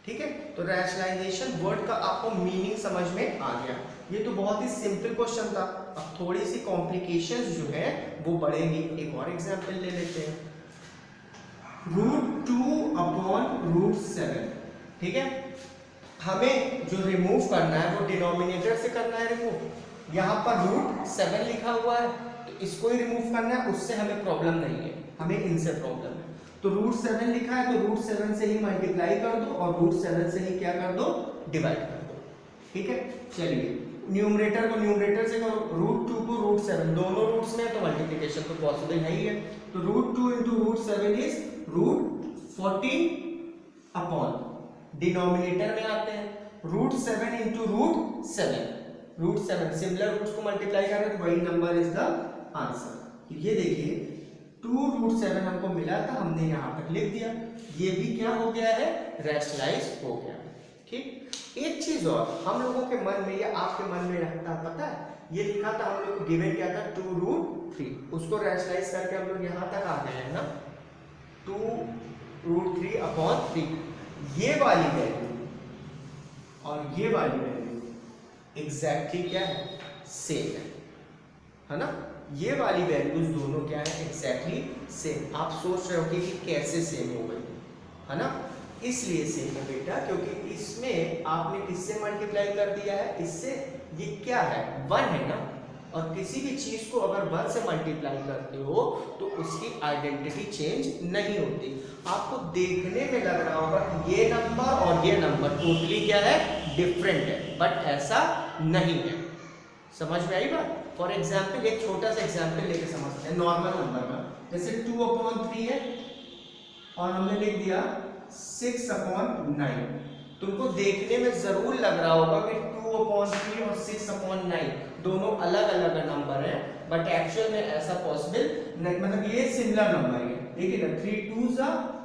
ठीक है। तो रैशनलाइजेशन वर्ड का आपको मीनिंग समझ में आ गया। ये तो बहुत ही सिंपल क्वेश्चन था, अब थोड़ी सी कॉम्प्लिकेशंस जो है वो बढ़ेंगी। एक और एग्जांपल ले लेते हैं, √2 अपॉन √7, ठीक है। हमें जो रिमूव करना है वो डिनोमिनेटर से करना है रिमूव। यहाँ पर √7 लिखा हुआ है तो इसको ही रिमूव करना है, उससे हमें प्रॉब्लम नहीं है, हमें इनसे प्रॉब्लम है। तो √7 लिखा है तो √7 से ही मल्टीप्लाई कर दो और √7 से ही क्या कर दो, डिवाइड कर दो, ठीक है। चलिए न्यूमरेटर को न्यूमरेटर से करो, √2 को √7, दोनों रूट्स में तो मल्टीप्लिकेशन तो पॉसिबल है ही है। तो √2 × √7 इज √14 अपॉन, डिनोमिनेटर में आते हैं √7 × √7, सिमिलर रूट्स को मल्टीप्लाई कर रहे हैं तो वही नंबर इज द आंसर। तो ये देखिए 2√7 हमको मिला था, हमने यहाँ तक लिख दिया, ये भी क्या हो गया है, रैशनलाइज हो गया, ठीक। एक चीज और हम लोगों के मन में या आपके मन में रखता पता है, ये लिखा था हम लोग को गिवन क्या था 2√3, उसको रैशनलाइज करके हम लोग यहाँ तक आ गए हैं ना 2√3 अपॉन 3। ये वाली वैल्यू और ये वाली वैल्यू एग्जैक्टली क्या है, सेम है ना। ये वाली वैल्यूज दोनों क्या है, एग्जैक्टली सेम। आप सोच रहे हो कि कैसे सेम हो गई, है ना। इसलिए सेम है बेटा क्योंकि इसमें आपने किससे मल्टीप्लाई कर दिया है, इससे। ये क्या है, 1 है ना, और किसी भी चीज को अगर 1 से मल्टीप्लाई करते हो तो उसकी आइडेंटिटी चेंज नहीं होती। आपको देखने में लग रहा होगा कि ये नंबर और ये नंबर टोटली क्या है, डिफरेंट है, बट ऐसा नहीं है। समझ में आई बात। फॉर एग्जाम्पल एक छोटा सा एग्जाम्पल लेके समझते हैं नॉर्मल नंबर का, जैसे 2/3 है और हमने लिख दिया 6/9। तुमको देखने में जरूर लग रहा होगा कि 2/3 और 6/9 दोनों अलग अलग नंबर हैं, बट एक्चुअल में ऐसा पॉसिबल नहीं, मतलब ये सिमिलर नंबर है। देखिए ना 3 2s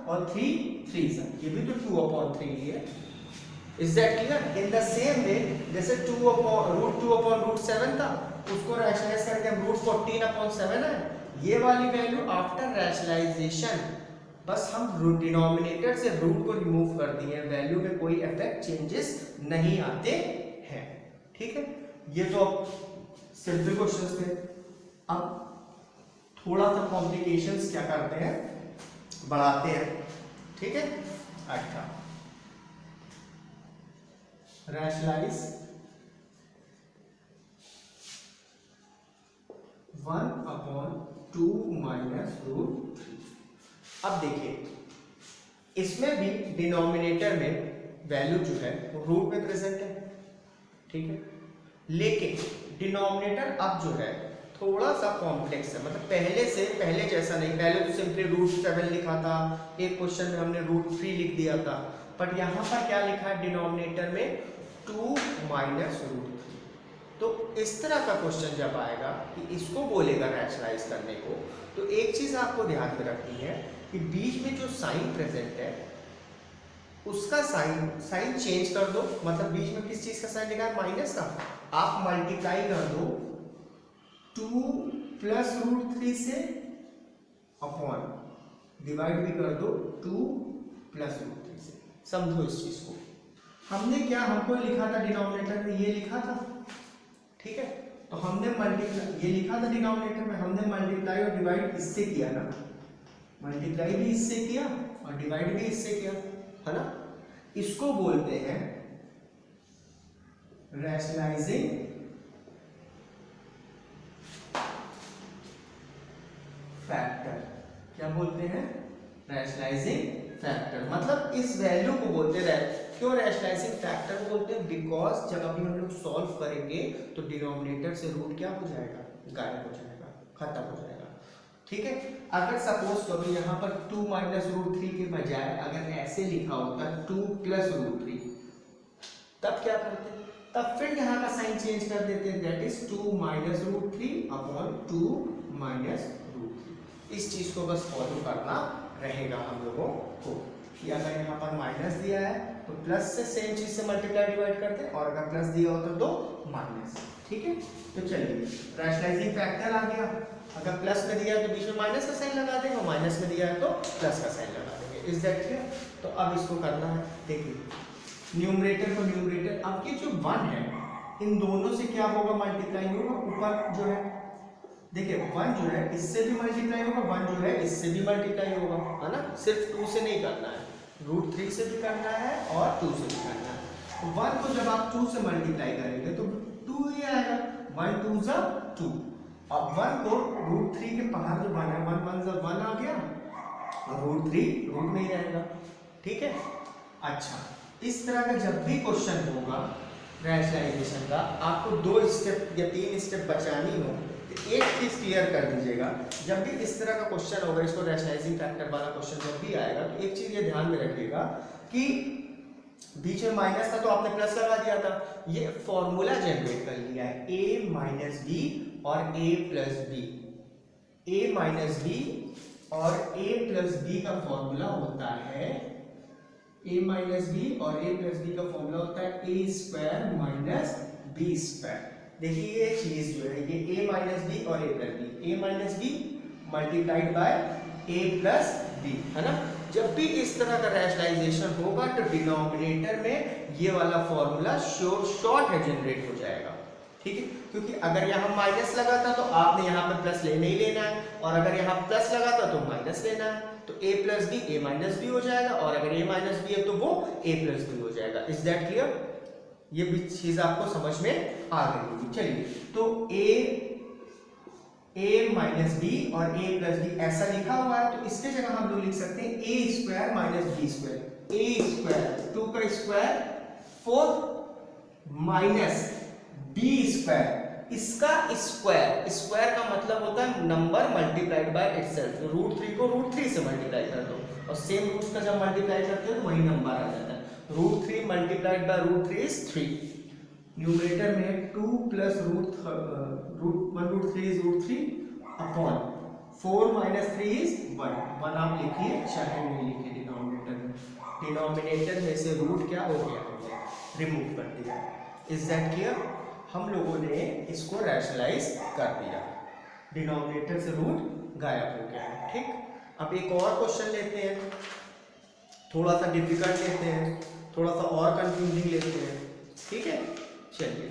और 3 3s, ये भी तो 2/3 ही है। Is that clear. In the same वे जैसे √2/√7 था, उसको रैशनलाइज करके हम √14/7 है। ये वाली वैल्यू आफ्टर रैशनलाइजेशन बस हम डिनोमिनेटर से रूट को रिमूव कर दिए, वैल्यू में कोई इफेक्ट चेंजेस नहीं आते हैं, ठीक है। ये तो सिंपल क्वेश्चंस थे। अब थोड़ा सा कॉम्प्लिकेशंस क्या करते हैं, बढ़ाते हैं, ठीक है। अच्छा, रैशनलाइज 1/2 -√3। अब देखिए इसमें भी डिनोमिनेटर में वैल्यू जो है वो रूट में प्रेजेंट है, ठीक है। लेकिन डिनोमिनेटर अब जो है थोड़ा सा कॉम्प्लेक्स है, मतलब पहले जैसा नहीं। पहले तो सिंपली √7 लिखा था, एक क्वेश्चन में हमने √3 लिख दिया था, बट यहाँ पर क्या लिखा है डिनोमिनेटर में 2 -√3। तो इस तरह का क्वेश्चन जब आएगा कि इसको बोलेगा रैशनलाइज करने को, तो एक चीज आपको ध्यान में रखनी है कि बीच में जो साइन प्रेजेंट है उसका साइन चेंज कर दो। मतलब बीच में किस चीज का साइन लिखा है, माइनस का, आप मल्टीप्लाई कर दो 2 प्लस रूट 3 से, अपॉन डिवाइड भी कर दो 2 प्लस रूट 3 से। समझो इस चीज को, हमने क्या, हमको लिखा था डिनोमिनेटर में, ये लिखा था, ठीक है, तो हमने मल्टीप्लाई, ये लिखा था डिनोमिनेटर में, हमने मल्टीप्लाई और डिवाइड इससे किया ना, मल्टीप्लाई भी इससे किया और डिवाइड भी इससे किया, है ना। इसको बोलते हैं रैशनलाइजिंग फैक्टर। क्या बोलते हैं, रैशनलाइजिंग फैक्टर। मतलब इस वैल्यू को बोलते हैं, क्यों रैशनलाइजिंग फैक्टर बोलते हैं, बिकॉज जब अभी हम लोग सॉल्व करेंगे तो डिनोमिनेटर से रूट क्या हो जाएगा, गायब हो जाएगा, खत्म हो जाएगा, ठीक है। अगर सपोज तो अभी यहाँ पर 2 माइनस रूट 3 के बजाय अगर ऐसे लिखा होता 2 प्लस रूट 3, तब क्या करते, तब फिर यहाँ का साइन चेंज कर देते हैं, that is 2 minus root 3 upon 2 minus root 3। इस चीज को बस फॉलो करना रहेगा हम लोगों को कि अगर यहाँ पर माइनस दिया है तो प्लस से सेम चीज से मल्टीप्लाई डिवाइड करते हैं, और अगर प्लस दिया हो तो माइनस, ठीक है। तो चलिए रैशनलाइजिंग फैक्टर आ गया, अगर प्लस में दिया है तो बीच में माइनस का साइन लगा देंगे, और माइनस में दिया है तो प्लस का साइन लगा देंगे। Is that clear. तो अब इसको करना है, देखिए न्यूमरेटर को न्यूमरेटर, अब ये जो 1 है इन दोनों से क्या होगा, मल्टीप्लाई होगा, ऊपर जो है देखिए 1 जो है इससे भी मल्टीप्लाई होगा, 1 जो है इससे भी मल्टीप्लाई होगा, है ना। सिर्फ 2 से नहीं करना है, रूट 3 से भी करना है और 2 से भी करना है। तो 1 को जब आप 2 से मल्टीप्लाई करेंगे तो 2 ही आएगा, 1 2 जा 2। अब 1 को रूट 3 के बाहर जो 1 है, 1 1 जा 1 आ गया, और रूट 3 रूट में ही रहेगा, ठीक है। अच्छा, इस तरह का जब भी क्वेश्चन होगा रैशनलाइजेशन का, आपको 2 स्टेप या 3 स्टेप बचानी हो, एक चीज क्लियर कर दीजिएगा, जब भी इस तरह का क्वेश्चन होगा, इसको रैशनलाइजिंग फैक्टर वाला क्वेश्चन जब भी आएगा, तो एक चीज ये ध्यान में रखिएगा कि बीच में माइनस था तो आपने प्लस लगा दिया था, ये फॉर्मूला जनरेट कर लिया है a माइनस बी और a plus b. a minus b और a प्लस बी का फॉर्मूला होता है, a माइनस बी और a प्लस बी का फॉर्मूला होता है a square minus b square. देखिए ये चीज जो है, ये a माइनस बी और a plus b, a minus b multiplied by a plus b, है ना। जब भी इस तरह का रैशनलाइजेशन होगा तो डिनोमिनेटर में ये वाला फॉर्मूला शॉर्ट है जनरेट हो जाएगा, ठीक है। क्योंकि अगर यहाँ माइनस लगा था तो आपने यहाँ पे प्लस लेना ही लेना है, और अगर यहाँ प्लस लगा था तो माइनस लेना है, तो a plus b a minus b हो जाएगा, और अगर a माइनस बी है तो वो a प्लस बी हो जाएगा। Is that clear. ये भी चीज आपको समझ में आ गई होगी। चलिए, तो a माइनस बी और a प्लस बी ऐसा लिखा हुआ है, तो इसके जगह हम लोग लिख सकते हैं a square minus b square, a square 2 का स्क्वायर 4 माइनस बी स्क्वायर, इसका स्क्वायर, स्क्वायर का मतलब होता है number multiplied by itself. Root 3 को रूट 3 से मल्टीप्लाई कर दो, और सेम रूट्स का जब मल्टीप्लाई करते हो तो वही नंबर आ जाता है। Root 3 multiplied by root 3 is 3। Numerator में 2 plus root 1 root 3 is root 3 upon 4 minus 3 is 1 आप लिखिए चाहे नहीं लिखिए डिनोमिनेटर में। डिनोमिनेटर में से रूट क्या हो गया, रिमूव कर दिया। Is that clear. हम लोगों ने इसको रैशनलाइज कर दिया, डिनोमिनेटर से रूट गायब हो गया है, ठीक। अब एक और क्वेश्चन लेते हैं, थोड़ा सा डिफिकल्ट लेते हैं, थोड़ा सा और कंफ्यूजिंग लेते हैं, ठीक है। चलिए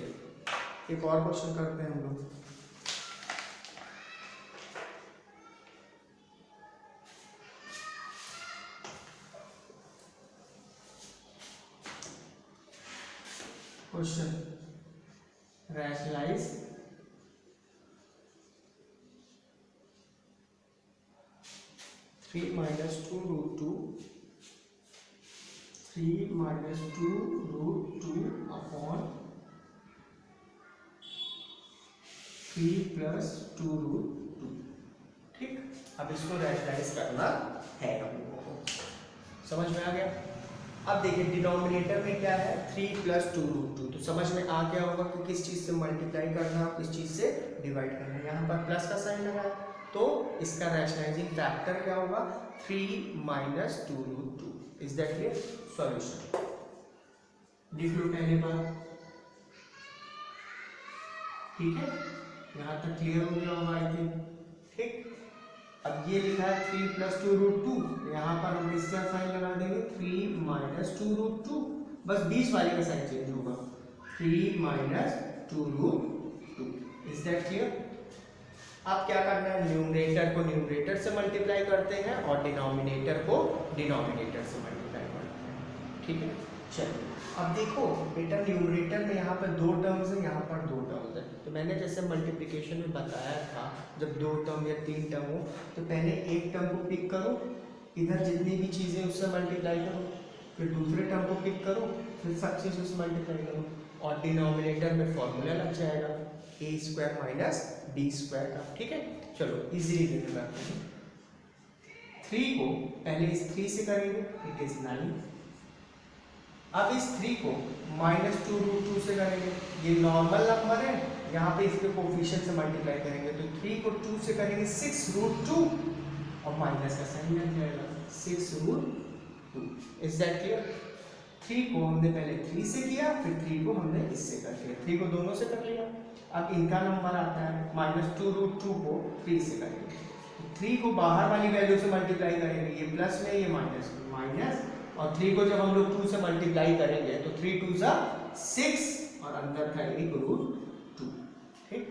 एक और क्वेश्चन करते हैं हम लोग। Question, rationalize 3 minus 2 root 2 3 minus 2 root 2 upon 3 plus 2 root 2, ठीक। अब इसको रैशनलाइज करना है हम लोगों को, समझ में आ गया। अब देखिए डिनोमिनेटर में क्या है 3 + 2√2, तो समझ में आ गया होगा कि किस चीज से मल्टीप्लाई करना है, किस चीज से डिवाइड करना है। यहाँ पर प्लस का साइन लगा है तो इसका रैशनलाइजिंग फैक्टर क्या होगा 3 - 2√2। Is that clear? सॉल्यूशन लिख लो पहले बार, ठीक है, यहाँ तक क्लियर हो गया होगा आई थिंक। ठीक, अब ये लिखा है 3 + 2√2, यहाँ पर हम इसका साइन लगा देंगे 3 - 2√2, बस बीच वाले का साइन चेंज होगा 3 - 2√2। Is that clear? अब क्या करना है, न्यूमरेटर को न्यूमरेटर से मल्टीप्लाई करते हैं और डिनोमिनेटर को डिनोमिनेटर से मल्टीप्लाई करते हैं। ठीक है, चलिए अब देखो बेटा न्यूमरेटर में यहाँ पर 2 टर्म्स है, यहाँ पर 2 टर्म्स है, तो मैंने जैसे मल्टीप्लिकेशन में बताया था जब 2 टर्म या 3 टर्म हो तो पहले एक टर्म को पिक करो, इधर जितनी भी चीज़ें उससे मल्टीप्लाई करो, फिर दूसरे टर्म को पिक करो, फिर सब चीज़ उससे मल्टीप्लाई करो और डिनोमिनेटर में फॉर्मूला लग जाएगा a² - b² का। ठीक है, चलो इजीली देखते करते हैं। 3 को पहले इस 3 से करेंगे, इट इज 9। अब इस 3 को -2√2 से करेंगे, ये नॉर्मल नंबर है, यहाँ पे इसके कोफिशिएंट से मल्टीप्लाई करेंगे तो 3 को 2 से करेंगे 6√2 और माइनस का साइन लग जाएगा 6√2। Is that clear? 3 को हमने पहले 3 से किया, फिर 3 को हमने इससे कर लिया, 3 को दोनों से कर लिया। अब इनका नंबर आता है -2√2 को 3 से करेंगे, 3 को बाहर वाली वैल्यू से मल्टीप्लाई करेंगे, ये प्लस में ये माइनस में, माइनस और 3 को जब हम लोग 2 से मल्टीप्लाई करेंगे तो 3 × 2 = 6 और अंदर का √2। ठीक,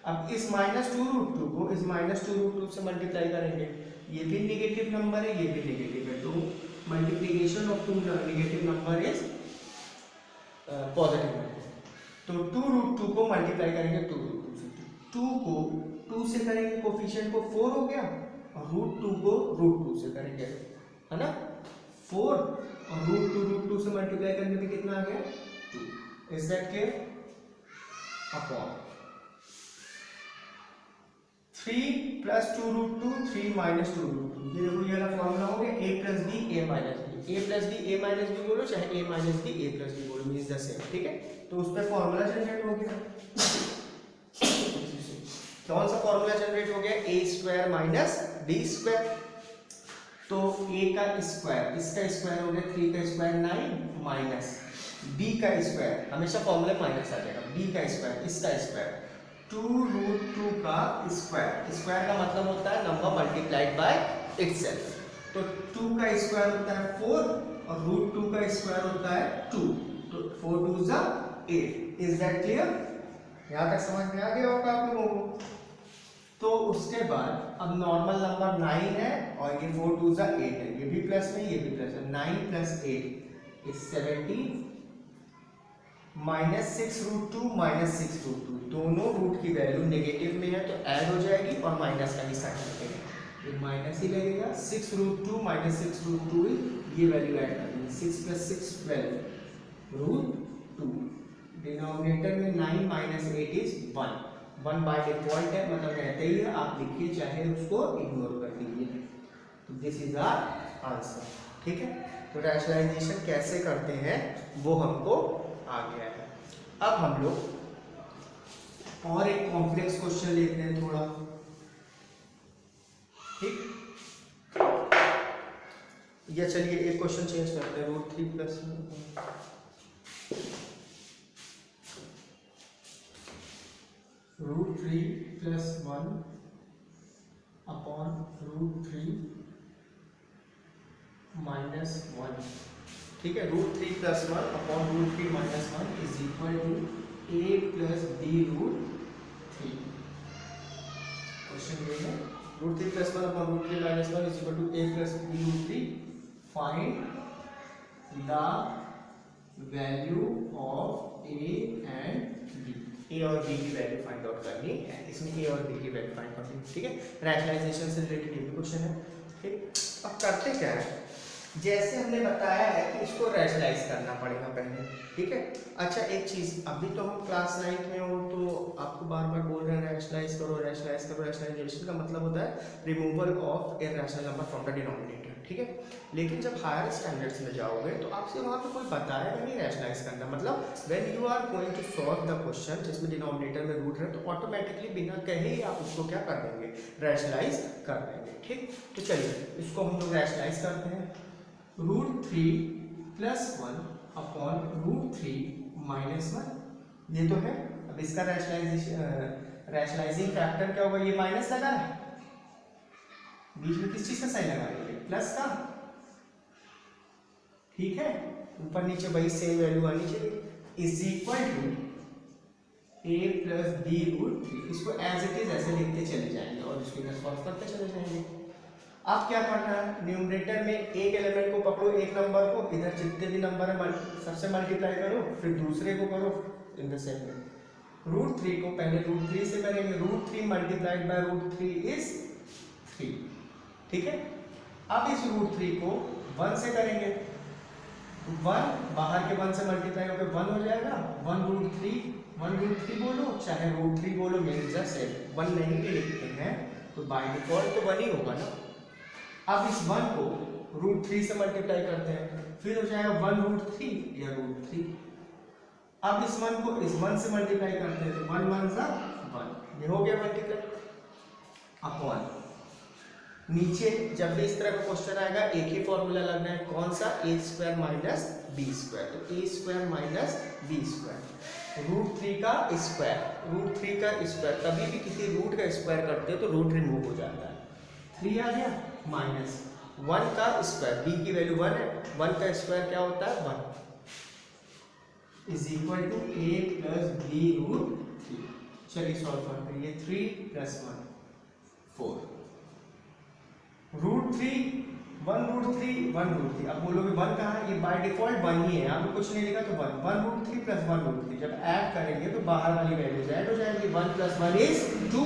अब इस -2√2 को इस -2√2 से मल्टीप्लाई करेंगे, ये भी नेगेटिव नंबर है, ये भी नेगेटिव है, तो multiplication of 2 negative number is positive number. तो 2√2 को मल्टीप्लाई करेंगे 2√2 से, 2 को 2 से करेंगे कोफिशिएंट को 4 हो गया और √2 को √2 से करेंगे, है ना, 4 और √2 से मल्टीप्लाई करने पे कितना आ गया 2। Is that clear? अपॉन 3 + 2√2 3 - 2√2, ये देखो ये वाला फॉर्मूला हो गया a + b a - b, a + b a - b बोलो चाहे a - b a + b बोलो, मींस द सेम। ठीक है, तो उस पर फॉर्मूला जनरेट हो गया। कौन सा फॉर्मूला जनरेट हो गया? a² - b², तो a का स्क्वायर, इसका स्क्वायर हो गया 3 का स्क्वायर 9 माइनस b का स्क्वायर, हमेशा फॉर्मूले माइनस आ जाएगा, b का स्क्वायर, इसका स्क्वायर 2√2 का स्क्वायर, स्क्वायर का मतलब होता है नंबर मल्टीप्लाइड बाय इटसेल्फ, तो 2 का स्क्वायर होता है 4 और √2 का स्क्वायर होता है 2, तो 4 × 2 = 8। Is that clear? यहाँ तक समझ में आ गया होगा आप लोगों को। तो उसके बाद अब नॉर्मल नंबर 9 है और ये 4 × 2 = 8 है, ये भी प्लस में ये भी प्लस है, 9 + 8 is 17 -6√2 -6√2, दोनों रूट की वैल्यू नेगेटिव में है तो ऐड हो जाएगी और माइनस का भी साइन लगेगा, ये माइनस ही लगेगा, 6√2 - 6√2 ये वैल्यू ऐड कर देंगे, 6 + 6 12√2, डिनोमिनेटर में 9 - 8 is 1, 1 बाय डिफॉल्ट है, मतलब रहते ही है, आप लिखिए चाहे उसको इग्नोर कर दीजिए, तो दिस इज आवर आंसर। ठीक है, तो रैशनलाइजेशन कैसे करते हैं वो हमको आ गया है। अब हम लोग और एक कॉम्प्लेक्स क्वेश्चन लेते हैं थोड़ा। ठीक, या चलिए एक क्वेश्चन चेंज करते हैं, √3 + √3 + 1 अपॉन √3 - 1। ठीक है, √3 + 1 upon √3 - 1 is equal to a + b√3। Question ये है √3 + 1 upon √3 - 1 is equal to a + b√3, find the value of a and b। a और b की वैल्यू फाइंड आउट करनी है, इसमें a और b की वैल्यू फाइंड करनी है। ठीक है, रैशनलाइजेशन से रिलेटेड ये क्वेश्चन है। ठीक, अब करते क्या है, जैसे हमने बताया है कि इसको रैशनलाइज करना पड़ेगा पहले। ठीक है, अच्छा एक चीज, अभी तो हम क्लास 9 में हो तो आपको बार बार बोल रहे हैं रैशनलाइज करो रैशनलाइज करो। रैशनलाइजेशन का मतलब होता है removal of irrational number from the denominator. ठीक है। लेकिन जब हायर स्टैंडर्ड्स में जाओगे तो आपसे वहाँ पे कोई बताएगा नहीं रैशनलाइज करना, मतलब when you are going to solve the question जिसमें डिनोमिनेटर में रूट है तो ऑटोमेटिकली बिना कहे ही आप उसको क्या कर देंगे, रैशनलाइज कर देंगे। ठीक, तो चलिए इसको हम लोग रैशनलाइज करते हैं। √3 + 1 अपॉन √3 - 1, ये तो है। अब इसका रैशनलाइजिंग फैक्टर क्या होगा, ये माइनस लगा है, बीच में किस चीज का साइन लगा रही है, प्लस का, ठीक है। ऊपर नीचे वही सेम वैल्यू आनी चाहिए, is equal to a + b√3। इसको एज इट इज ऐसे लिखते चले जाएंगे और इसको इधर सॉल्व करते चले जाएंगे। अब क्या करना है, न्यूमरेटर में एक एलिमेंट को पकड़ो, एक नंबर को, इधर जितने भी नंबर है सबसे मल्टीप्लाई करो, फिर दूसरे को करो इन द सेम वे। √3 को पहले √3 से करेंगे, √3 × √3 इज 3, ठीक है। अब इस √3 को 1 से करेंगे, 1 बाहर के 1 से मल्टीप्लाई होकर 1 हो जाएगा, 1√3 बोलो चाहे √3 बोलो, मेरे जैसे 1 नहीं भी लिखते हैं तो बाय डिफॉल्ट तो 1 ही होगा ना। अब इस 1 को √3 से मल्टीप्लाई करते हैं, फिर हो जाएगा 1√3 या √3। अब इस 1 को इस 1 से मल्टीप्लाई करते हैं तो 1 1 सा 1, ये हो गया मल्टीप्लाई। अपॉन नीचे जब भी इस तरह का क्वेश्चन आएगा एक ही फॉर्मूला लगना है, कौन सा, a² - b²। तो a² - b², √3 का स्क्वायर, कभी भी किसी रूट का स्क्वायर करते हो तो रूट रिमूव हो जाता है, 3 आ गया, माइनस 1 का स्क्वायर, b की वैल्यू 1 है, 1 का स्क्वायर क्या होता है 1, is equal to a + b√3। चलिए सॉल्व करते हैं, ये 3 + 1 4, √3 1√3 अब बोलोगे 1 कहाँ है, ये बाय डिफॉल्ट 1 ही है, यहाँ पे कुछ नहीं लिखा तो 1 1√3 + 1√3 जब ऐड करेंगे तो बाहर वाली वैल्यूज ऐड हो जाएंगी, 1 + 1 इज 2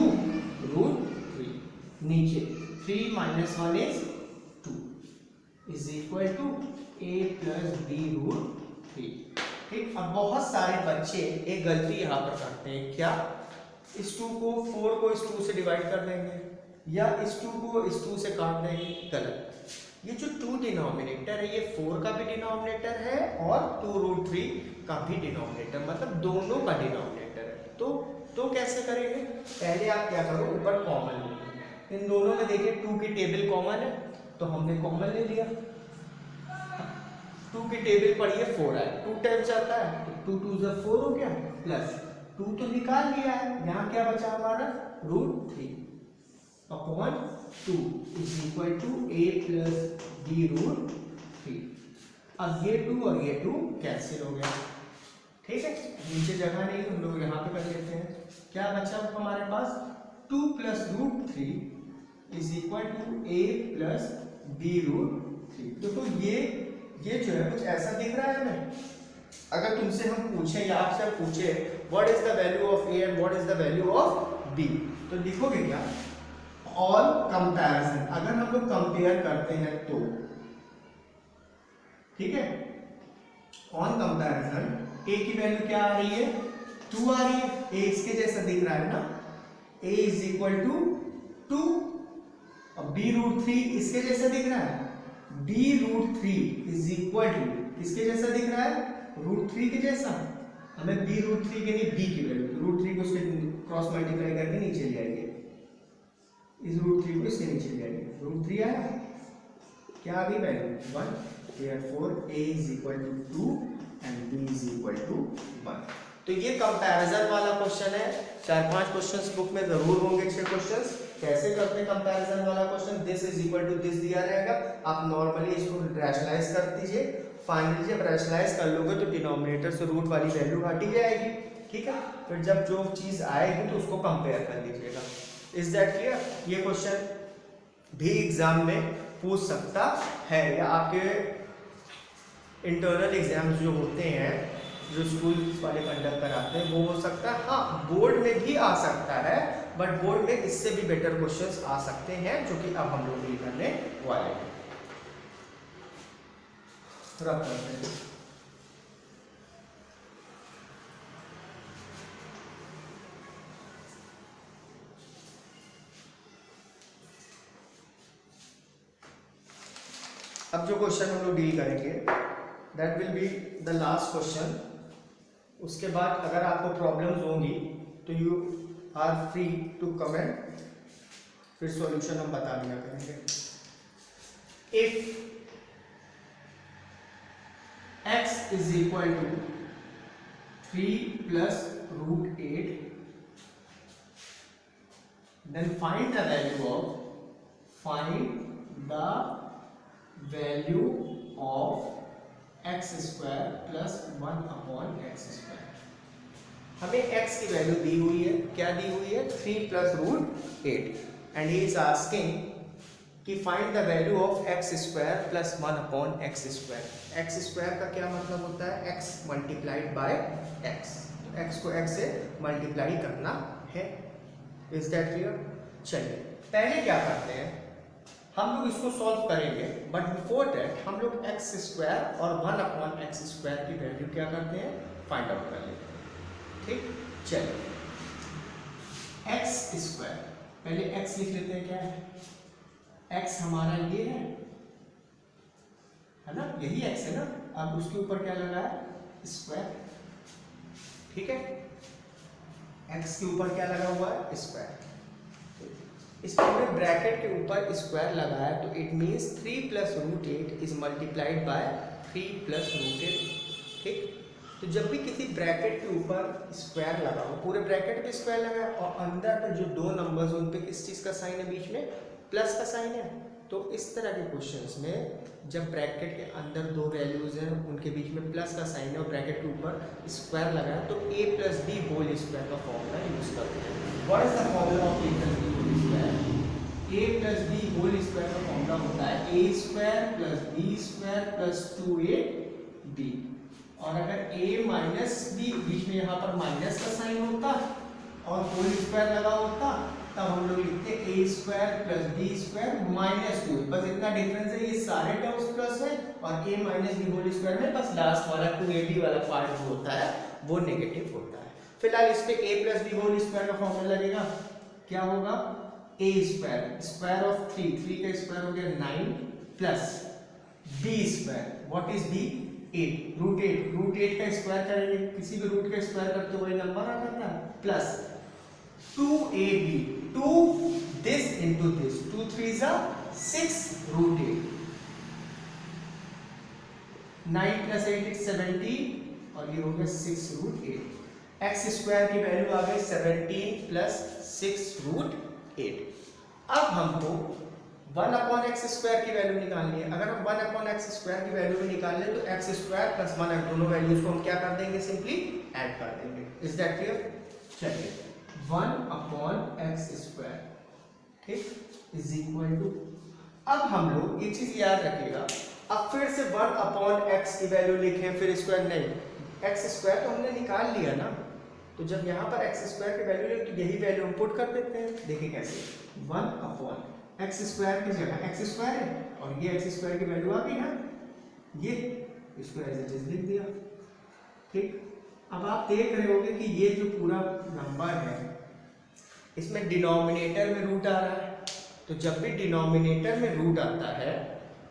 √3, नीचे 3 - 1 is 2 is equal to a + b√3। ठीक, अब बहुत सारे बच्चे एक गलती यहाँ पर करते हैं, क्या, इस 2 को 4 को इस 2 से डिवाइड कर देंगे या इस 2 को इस 2 से काट देंगे, गलत। ये जो 2 डिनोमिनेटर है ये 4 का भी डिनोमिनेटर है और 2√3 का भी डिनोमिनेटर, मतलब दोनों का डिनोमिनेटर है। तो कैसे करेंगे, पहले आप क्या करो, ऊपर कॉमन लो, इन दोनों में देखिए 2 की टेबल कॉमन है तो हमने कॉमन ले लिया, 2 की टेबल पढ़िए 4 है, 2 टाइम्स आता है तो 2 2 4 हो गया, प्लस 2 तो निकाल लिया है, यहाँ क्या बचा हमारा √3 upon 2 is equal to a + b√3। अब ये 2 और ये 2 कैंसिल हो गया, ठीक है, नीचे जगह नहीं हम लोग यहाँ पे कर लेते हैं, क्या बचा हमारे पास 2 + √3 is equal to a + b√3। देखो ये जो है कुछ ऐसा दिख रहा है हमें, अगर तुमसे हम पूछें या आपसे हम पूछे what is the value of a and what is the value of b, तो लिखोगे क्या, ऑन कंपैरिजन, अगर हम लोग कंपेयर करते हैं तो, ठीक है, ऑन कंपैरिजन a की वैल्यू क्या आ रही है 2 आ रही है, a इसके जैसा दिख रहा है ना, a इज इक्वल टू 2, अब b√3 इसके जैसा दिख रहा है, b√3 इज इक्वल टू इसके जैसा दिख रहा है √3 के जैसा, हमें b√3 के लिए b की वैल्यू, √3 को उसके क्रॉस मल्टीप्लाई करके नीचे ले आएंगे, इस √3 को इसके नीचे ले आएंगे, √3 आया, क्या आ गई value 1, therefore a is equal to 2 and b is equal to 1। तो ये कंपैरिजन वाला क्वेश्चन है, 4-5 क्वेश्चंस बुक में जरूर होंगे, 6 क्वेश्चंस। कैसे करते हैं कंपैरिजन वाला question, this is equal to this दिया रहेगा, आप नॉर्मली इसको रैशनलाइज कर दीजिए, फाइनली जब रैशनलाइज कर लोगे तो डिनोमिनेटर से रूट वाली वैल्यू हट ही जाएगी, ठीक है, फिर जब जो चीज आएगी तो उसको कंपेयर कर लीजिएगा। Is that clear? ये क्वेश्चन भी एग्जाम में पूछ सकता है या आपके इंटरनल एग्जाम्स जो होते हैं जो स्कूल वाले कंडक्ट कराते हैं वो हो सकता है, हाँ बोर्ड में भी आ सकता है, बट बोर्ड में इससे भी बेटर क्वेश्चंस आ सकते हैं जो कि अब हम लोग डील करने वाले हैं। रब करते हैं। अब जो क्वेश्चन हम लोग डील करेंगे that will be the last question. उसके बाद अगर आपको प्रॉब्लम्स होंगी तो you are free to comment, फिर सॉल्यूशन हम बता दिया करेंगे। If x is equal to 3 plus root 8, then find the value of x square plus 1 upon x square। हमें x की वैल्यू दी हुई है, क्या दी हुई है? 3 plus root 8 and he is asking कि find the value of x square plus 1 upon x square. X square का क्या मतलब होता है? X multiplied bye x. X को एक्स से मल्टीप्लाई करना है। Is that clear? चलिए पहले क्या करते हैं, हम लोग इसको सॉल्व करेंगे, बट बिफोर दैट हम लोग एक्स स्क्वायर और 1 अपॉन एक्स स्क्वायर की वैल्यू क्या करते हैं? फाइंड आउट कर लेते हैं। ठीक, चलिए एक्स स्क्वायर, पहले एक्स लिख लेते हैं। क्या है? x हमारा ये है ना, यही x है ना। अब उसके ऊपर क्या लगा है? स्क्वायर। ठीक है, x के ऊपर क्या लगा हुआ है? स्क्वायर। इस पूरे ब्रैकेट के ऊपर स्क्वायर लगा है तो it means 3 plus root 8 is multiplied by 3 plus root 8। ठीक, तो जब भी किसी ब्रैकेट के ऊपर स्क्वायर लगा हो, पूरे ब्रैकेट पे स्क्वायर लगा है और अंदर पे जो दो नंबर्स उन पे किस चीज का साइन है? बीच में प्लस का साइन है। तो इस तरह के क्वेश्चंस में जब ब्रैकेट के अंदर दो वैल्यूज हैं, उनके बीच में प्लस का साइन है और ब्रैकेट के ऊपर स्क्वायर लगा है, तो a plus b whole square का फॉर्मूला यूज करते हैं। What is the formula of a plus b whole square? a plus b whole square का फॉर्मूला होता है a square plus b square plus 2ab। और अगर a माइनस b, बीच में यहाँ पर माइनस का साइन होता और होल स्क्वायर लगा होता, तब हम लोग लिखते a square plus b square minus 2। बस इतना डिफरेंस है, ये सारे टर्म्स प्लस है और a minus b whole square में बस लास्ट वाला 2ab वाला पार्ट जो होता है वो नेगेटिव होता है। फिलहाल इस पे a plus b whole square का फॉर्मूला लगेगा। क्या होगा? a स्क्वायर, स्क्वायर ऑफ 3 का स्क्वायर हो गया 9 plus b square, what is b? 8, root 8 का स्क्वायर करेंगे, किसी भी रूट का स्क्वायर करते हुए नंबर आ जाता है, plus 2ab, 2 this into this, 2 3s are 6 root 8, 9 plus 8 is 17 और ये हो गया 6 root 8। x स्क्वायर की वैल्यू आ गई 17 plus 6 root 8। अब हमको 1 अपॉन एक्स स्क्वायर की वैल्यू निकालनी है। अगर हम 1 अपॉन एक्स स्क्वायर की वैल्यू भी निकाल लें तो एक्स स्क्वायर प्लस 1 दोनों वैल्यूज को हम क्या कर देंगे? सिंपली ऐड कर देंगे। Is that clear? चलिए 1 अपॉन एक्स स्क्वायर, ठीक, इज इक्वल टू, अब हम लोग ये चीज याद रखिएगा, अब फिर से 1 अपॉन एक्स की वैल्यू लिखें फिर स्क्वायर नहीं, एक्स स्क्वायर तो हमने निकाल लिया ना, तो जब यहाँ पर एक्स स्क्वायर की वैल्यू लिखे तो यही वैल्यू हम पुट कर देते हैं। देखिए कैसे, 1 अपॉन एक्स स्क्वायर की जगह एक्स स्क्वायर है और ये एक्स स्क्वायर की वैल्यू आ गई ना, ये इसको एज इट इज लिख दिया। ठीक, अब आप देख रहे होंगे कि ये जो पूरा नंबर है इसमें डिनोमिनेटर में रूट आ रहा है, तो जब भी डिनोमिनेटर में रूट आता है,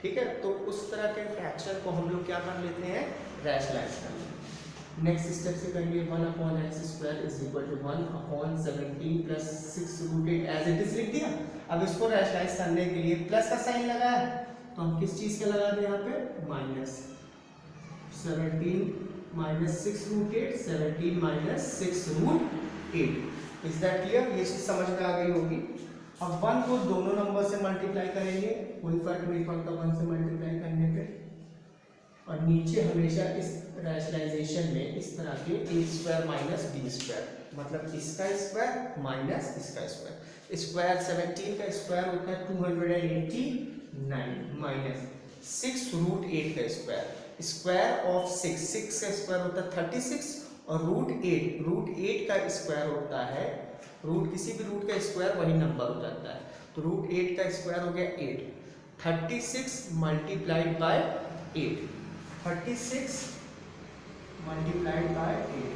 ठीक है, तो उस तरह के फ्रैक्शन को हम लोग क्या कर लेते हैं? रैशनलाइज कर लेते हैं। नेक्स्ट स्टेप से करेंगे 1 upon x square is equal to 1 upon 17 plus 6 root 8 as it is लिख दिया। अब इसको रैशनलाइज करने के लिए प्लस का साइन लगा है तो हम किस चीज का लगा दें? यहाँ पे minus, 17 minus 6 root 8, 17 minus 6 root 8। Is that clear? ये चीज समझ में आ गई होगी। अब 1 को दोनों नंबर से मल्टीप्लाई करेंगे, कोई फर्क नहीं पड़ता 1 से मल्टीप्लाई करने पे, और नीचे हमेशा इस रैशनलाइजेशन में इस तरह के a square minus b square, मतलब इसका स्क्वायर माइनस इसका स्क्वायर, स्क्वायर 17 का स्क्वायर होता है 289 माइनस 6 रूट 8 का स्क्वायर, स्क्वायर ऑफ 6 का स्क्वायर होता है 36 और रूट 8 का स्क्वायर होता है, रूट किसी भी रूट का स्क्वायर वही नंबर हो जाता है, तो रूट 8 का स्क्वायर हो गया 8, 36 मल्टीप्लाइड बाय 8, 36 मल्टीप्लाइड बाय 8,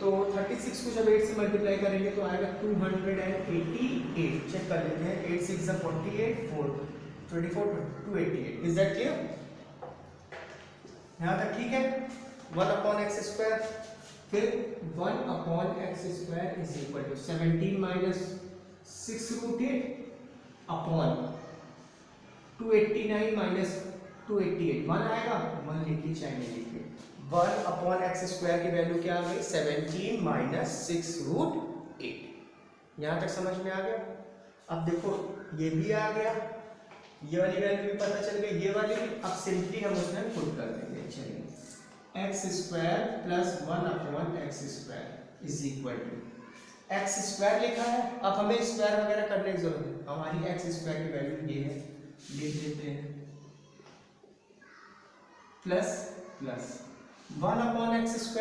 तो 36 को जब 8 से मल्टीप्लाई करेंगे तो आएगा 288। चेक कर लेते हैं, 8 6 48, 4 24 288 इज दैट क्लियर? यहाँ तक ठीक है? 1/x², फिर 1/x² is equal to 17 minus 6√8 upon 289 minus 288 1 आएगा, 1 लिखिए चाहे नहीं लिखिए। 1/x² की वैल्यू क्या आ गई? 17 माइनस 6√8। यहाँ तक समझ में आ गया? अब देखो ये भी आ गया, ये वाली वैल्यू भी पता चल गई, ये वाली भी। अब सिंपली हम उसमें पुट कर देंगे। चलिए x² plus 1/x² is equal to x² लिखा है। अब हमें स्क्वायर वगैरह करने की जरूरत है। हमारी x² की वैल्यू ये है, लिख देते हैं, प्लस प्लस 1/x²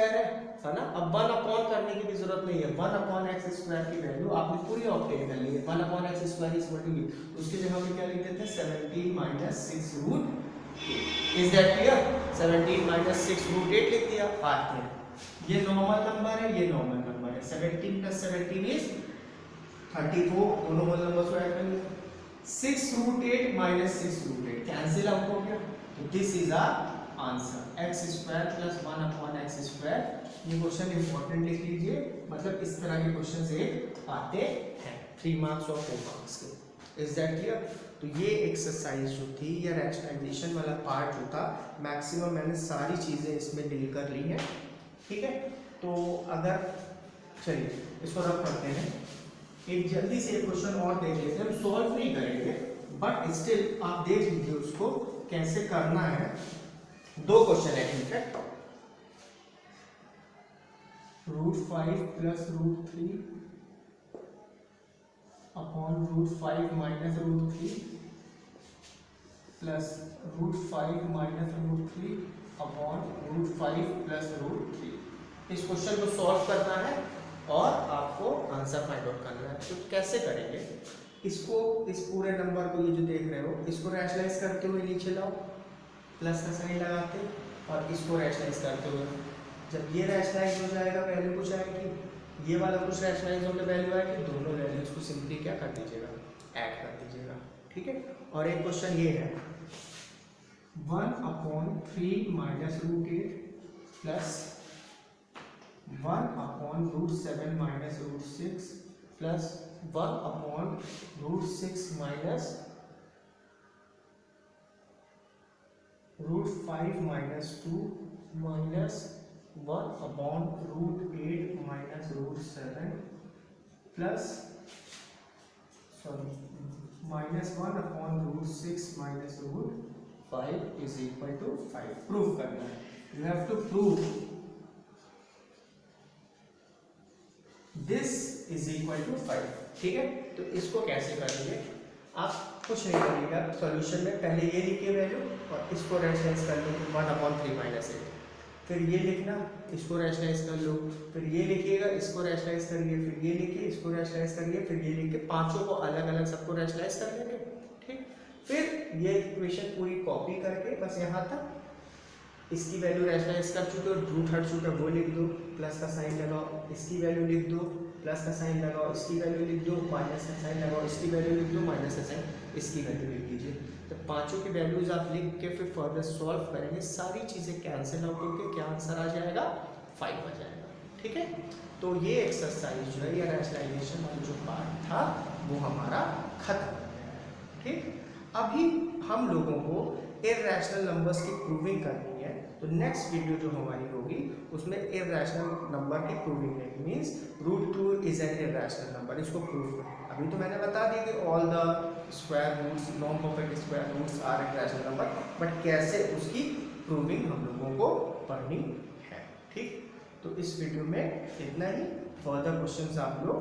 है ना। अब 1 करने की भी जरूरत नहीं है। 1/x² की वैल्यू आपने पूरी ऑब्टेन कर ली है। 1/x² इज इक्वल टू, उसकी जगह हम क्या लिख देते हैं? 17 minus 6√8। Is that clear? 17 minus 6√8 लिख दिया। आते हैं, ये नॉर्मल नंबर है, ये नॉर्मल नंबर है। 17 प्लस 17 इज 34, दोनों होल नंबर्स को ऐड कर लिया। 6√8 माइनस 6√8 कैंसिल आउट हो गया। तो this is our answer, x² plus 1/x²। ये क्वेश्चन इंपॉर्टेंट लिख लीजिए, मतलब इस तरह के क्वेश्चन एक आते हैं 3 मार्क्स और 4 मार्क्स के। Is that clear? तो ये एक्सरसाइज जो थी या रैशनलाइजेशन वाला पार्ट जो था, मैक्सिमम मैंने सारी चीज़ें इसमें डील कर ली हैं। ठीक है, तो अगर चलिए इसको रब करते हैं, एक जल्दी से एक क्वेश्चन और देख लेते हैं। हम सॉल्व नहीं करेंगे बट स्टिल आप देख लीजिए उसको कैसे करना है। 2 क्वेश्चन है in fact. √5 plus √3 upon √5 minus √3 plus √5 minus √3 upon √5 plus √3। इस क्वेश्चन को सॉल्व करना है और आपको आंसर फाइंड आउट करना है। तो कैसे करेंगे इसको? इस पूरे नंबर को, ये जो देख रहे हो, इसको रैशनलाइज करते हुए नीचे लाओ, प्लस का साइन लगाते, और इसको रैशनलाइज करते हुए। जब ये रैशनलाइज हो जाएगा वैल्यू कुछ आएगी, ये वाला कुछ रैशनलाइज होकर वैल्यू आएगी, दोनों वैल्यूज को सिंपली क्या कर दीजिएगा? ऐड कर दीजिएगा। ठीक है, और एक क्वेश्चन ये है 1/3 minus √8 plus 1/7 minus √6 plus 1/6 minus √5 minus 2 minus 1/8 minus √7 plus minus 1/6 minus √5 is equal to 5। Prove करना है, you have to prove this is equal to 5। ठीक है, तो इसको कैसे करेंगे? आप कुछ नहीं करिएगा सॉल्यूशन में, पहले ये लिखिए वैल्यू और इसको रैशनलाइज कर लो 1/3 माइनस 8, फिर ये लिखना, इसको रैशनलाइज कर लो, फिर ये लिखिएगा, इसको रैशनलाइज करिए, फिर ये लिखिए, इसको रैशनलाइज करिए, फिर ये लिख के पांचों को अलग अलग सबको रैशनलाइज कर लेंगे। ठीक, फिर ये इक्वेशन पूरी कॉपी करके बस यहाँ तक इसकी वैल्यू रैशनलाइज कर चुके हो, रूट हट चुका वो लिख दो, प्लस का साइन लगाओ, इसकी वैल्यू लिख दो, प्लस का साइन लगाओ, इसकी वैल्यू लिख दो, माइनस का साइन लगाओ, इसकी वैल्यू लिख दो, माइनस का साइन, इसकी वैल्यू लिख दीजिए। तो पांचों की वैल्यूज आप लिख के फिर फर्दर सॉल्व करेंगे, सारी चीज़ें कैंसिल आउट होकर क्या आंसर आ जाएगा? 5 आ जाएगा। ठीक है, तो ये एक्सरसाइज जो है या रैशनलाइजेशन वाला जो पार्ट था वो हमारा खत्म हो गया। ठीक, अभी हम लोगों को इरैशनल नंबर्स की प्रूविंग करनी है। तो नेक्स्ट वीडियो जो हमारी होगी उसमें इरैशनल नंबर की प्रूविंग है, means √2 is an irrational number, इसको प्रूव करें। अभी तो मैंने बता दी कि all the square roots, non perfect square roots are irrational number, but कैसे उसकी प्रूविंग हम लोगों को पढ़नी है। ठीक, तो इस वीडियो में इतना ही। फर्दर क्वेश्चंस आप लोग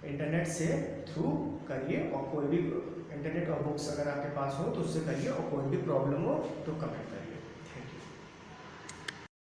इंटरनेट से थ्रू करिए, और कोई भी इंटरनेट और बुक्स अगर आपके पास हो तो उससे करिए, और कोई भी प्रॉब्लम हो तो कमेंट करिए।